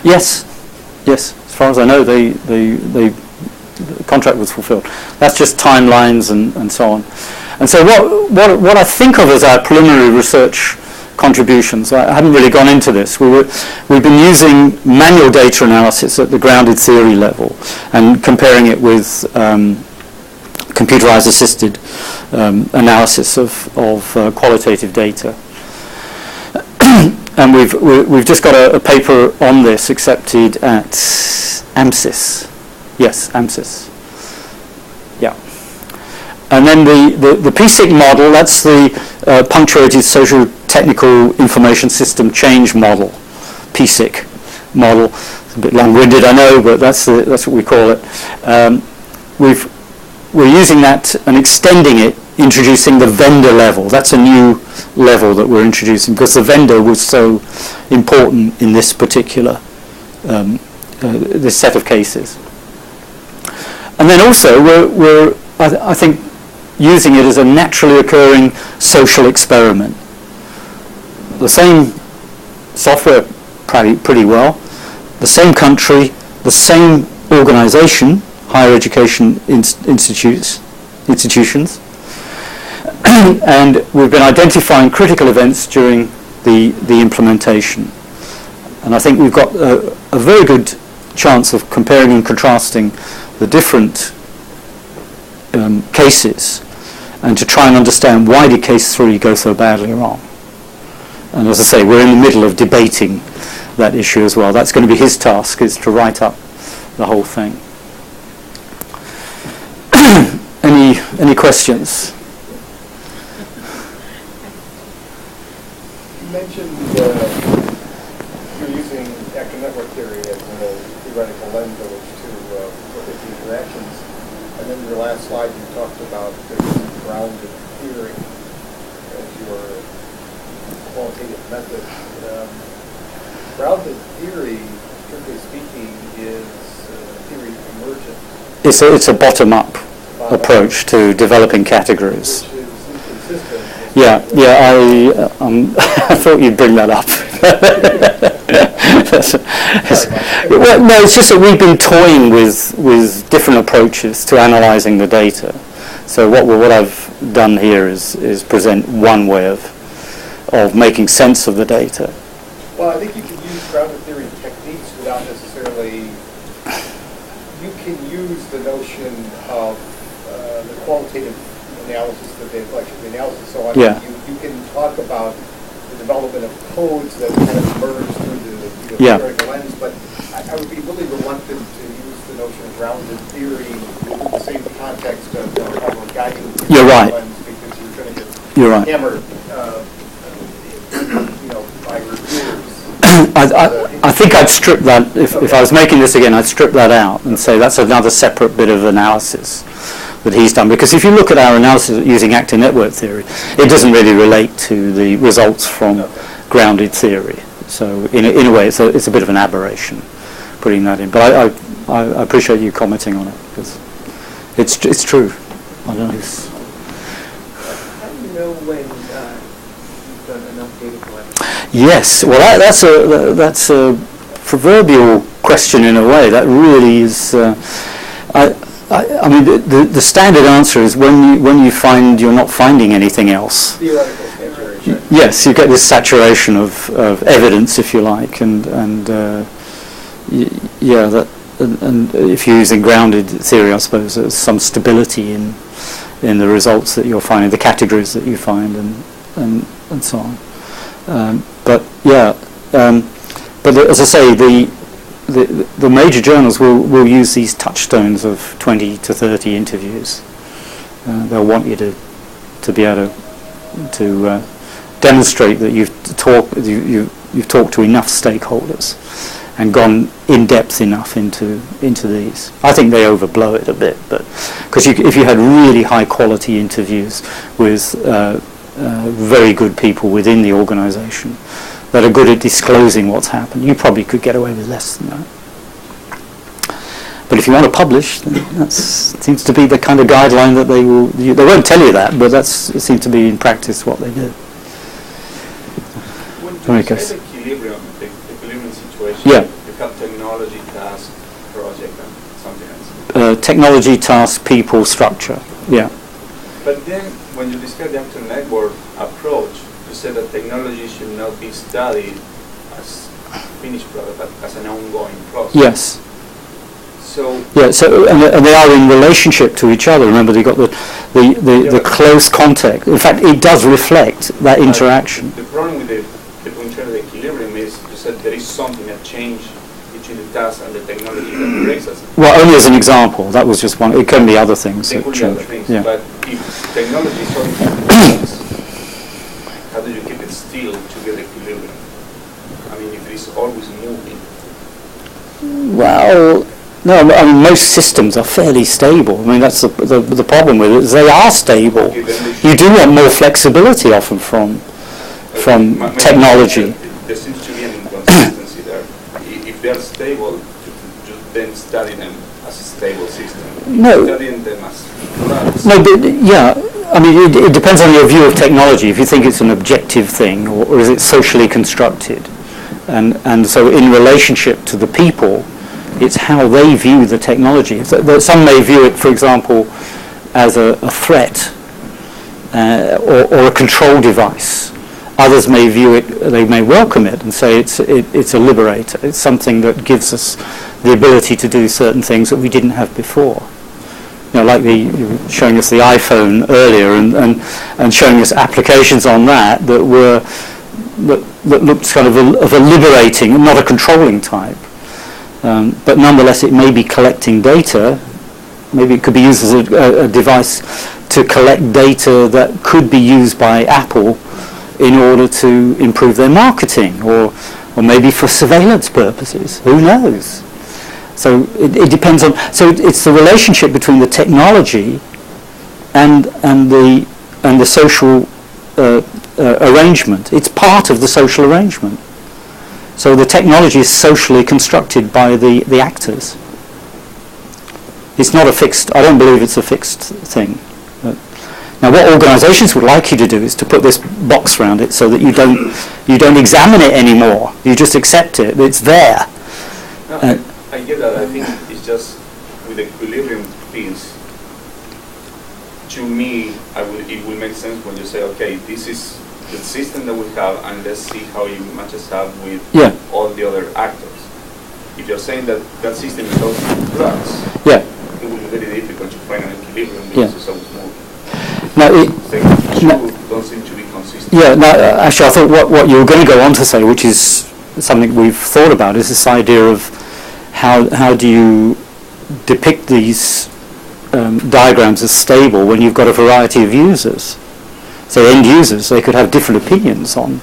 Yes. As far as I know, the contract was fulfilled. That's just timelines and so on. And so what I think of as our preliminary research contributions, I haven't really gone into this. We've been using manual data analysis at the grounded theory level and comparing it with computerized assisted analysis of qualitative data. And we've just got a paper on this accepted at AMSIS. Yes, AMSIS. Yeah. And then the PSIC model, that's the Punctuated Social Technical Information System Change Model, PSIC model. It's a bit long-winded, I know, but that's what we call it. We're using that and extending it, introducing the vendor level. That's a new level that we're introducing because the vendor was so important in this particular this set of cases. And then also we're I think using it as a naturally occurring social experiment. The same software pretty well, the same country, the same organization, higher education institutions. and we've been identifying critical events during the implementation. And I think we've got a very good chance of comparing and contrasting the different cases, and to try and understand why did case 3 go so badly wrong. And as I say, we're in the middle of debating that issue as well. That's going to be his task, is to write up the whole thing. Any questions? You mentioned you're using active network theory as a theoretical lens over to look at the interactions. And then in your last slide, you talked about using grounded theory as your qualitative method. Grounded theory, strictly speaking, is theory emergent. It's a bottom-up approach to developing categories. Which is inconsistent. Yeah, I thought you'd bring that up. Well, no, it's just that we've been toying with different approaches to analysing the data. So what I've done here is present one way of making sense of the data. Well, I think you can use grounded theory techniques without necessarily. You can use the notion of the qualitative analysis that they've the analysis. So on. Yeah. You can talk about the development of codes that kind of emerge through the theoretical lens, but I would be really reluctant to use the notion of grounded theory within the same context of a guiding You're right. lens, because you're going to get You're right. hammered, by reviewers. I think I'd strip that, if I was making this again, I'd strip that out and say that's another separate bit of analysis that he's done. Because if you look at our analysis using active network theory, it doesn't really relate to the results from grounded theory. So in a way, it's a bit of an aberration putting that in. But I appreciate you commenting on it, because it's true. I don't know. How do you know when you've done enough data collection? Yes, well, that's a proverbial question in a way. That really is. I mean, the standard answer is when you find you're not finding anything else. Theoretical saturation. Yes, you get this saturation of evidence, if you like, and if you're using grounded theory, I suppose there's some stability in the results that you're finding, the categories that you find, and so on. But as I say, the major journals will use these touchstones of 20 to 30 interviews. They'll want you to be able to demonstrate that you've talked to enough stakeholders and gone in depth enough into these. I think they overblow it a bit, but because if you had really high quality interviews with very good people within the organisation that are good at disclosing what's happened, you probably could get away with less than that. But if you want to publish, then that seems to be the kind of guideline that they won't tell you that, but it seems to be in practice what they do. When you say the equilibrium situation, Yeah. you have technology, task, project, and something else. Technology, task, people, structure. Yeah. But then, when you describe the active network approach, you said that technology should not be studied as a finished product, but as an ongoing process. Yes. So Yeah. So and they are in relationship to each other. Remember, they got the close contact. In fact, it does reflect that interaction. The problem with the internal equilibrium is you said there is something that changed between the task and the technology that breaks us. Well, only as an example. That was just one. It can be other things There that could be other change. things, Yeah. but if technology is something, how do you keep it still to get equilibrium? I mean, if it's always moving. Well, no. I mean, most systems are fairly stable. I mean, that's the problem with it. Is they are stable. Okay, then they You do want more flexibility often from My technology. There seems to be an inconsistency there. If they're stable, you then study them as a stable system. No. Studying them as products. No, but yeah, I mean, it depends on your view of technology. If you think it's an objective thing, or is it socially constructed, and so in relationship to the people, it's how they view the technology. So some may view it, for example, as a threat, or a control device. Others may view it, they may welcome it and say it's a liberator. It's something that gives us the ability to do certain things that we didn't have before. You know, like you were showing us the iPhone earlier and showing us applications on that looked kind of a liberating, not a controlling type. But nonetheless, it may be collecting data. Maybe it could be used as a device to collect data that could be used by Apple in order to improve their marketing, or maybe for surveillance purposes. Who knows? So it depends on. So it's the relationship between the technology and the social arrangement. It's part of the social arrangement. So the technology is socially constructed by the actors. It's not a fixed. I don't believe it's a fixed thing. Now, what organisations would like you to do is to put this box around it so that you don't examine it anymore. You just accept it. It's there. No, I get that. I think it's just with the equilibrium piece. To me, it will make sense when you say, okay, this is the system that we have, and let's see how it matches up with all the other actors. If you're saying that system is also in flux, it will be very difficult to find an equilibrium because it's always moving. No, don't seem to be consistent. Yeah, no, actually I thought what you were going to go on to say, which is something we've thought about, is this idea of how do you depict these diagrams as stable when you've got a variety of users. So end users, they could have different opinions on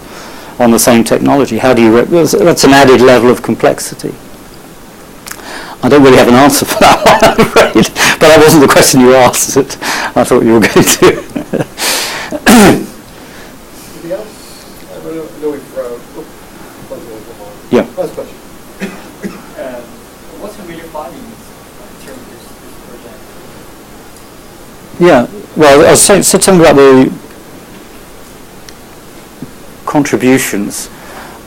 the same technology. How do you, that's an added level of complexity. I don't really have an answer for that one, I'm afraid, but that wasn't the question you asked. I thought you were going to. Anything else? I know we've Yeah. Last question. What's the major findings in terms of this project? Yeah, well, I said something about the contributions.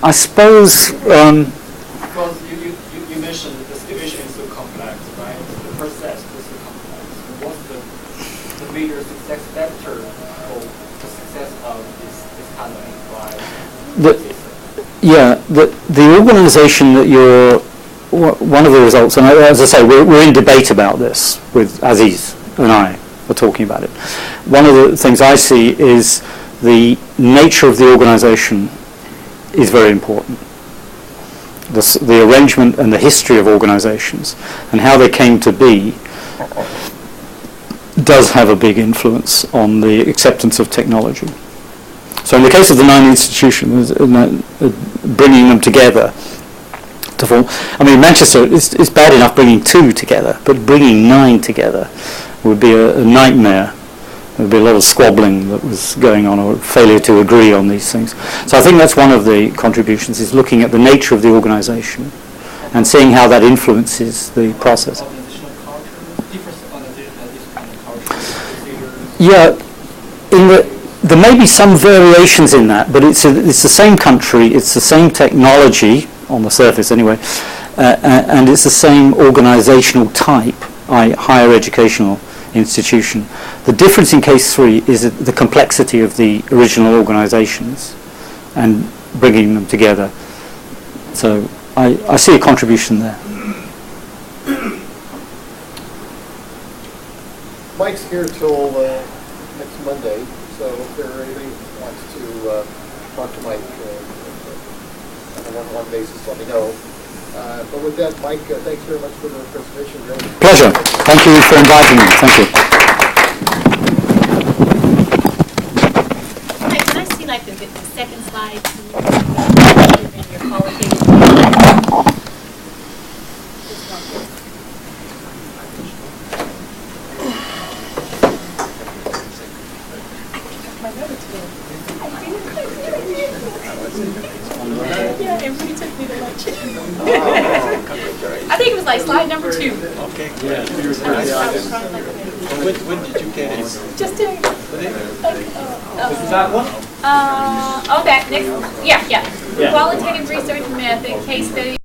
I suppose. Because you mentioned the situation is so complex, right? The process is so complex. What's the major success factor for the success of this kind of enterprise? The organisation that you're. One of the results, and as I say, we're in debate about this with Aziz and I are talking about it. One of the things I see is the nature of the organisation is very important. The arrangement and the history of organisations and how they came to be does have a big influence on the acceptance of technology. So in the case of the 9 institutions, bringing them together to form, I mean, Manchester, it's bad enough bringing 2 together, but bringing 9 together would be a nightmare. There would be a lot of squabbling that was going on, or failure to agree on these things. So I think that's one of the contributions, is looking at the nature of the organisation and seeing how that influences the process. Organizational culture, different organizational culture. Yeah, there may be some variations in that, but it's the same country, it's the same technology, on the surface anyway, and it's the same organisational type, higher educational institution. The difference in case 3 is the complexity of the original organisations and bringing them together. So I see a contribution there. Mike's here till next Monday, so if there anybody wants to talk to Mike on a one-on-one basis, let me know. But with that, Mike, thanks very much for the presentation. Pleasure. Thank you for inviting me. Thank you. Hi, can I see like the second slide? In your qualitative. Just one more. My notes were. Yeah, it really took me to lunch. I think it was like slide number 2. Okay. I was trying like When did you get it? just doing That one? that next, yeah. Qualitative research method, case study.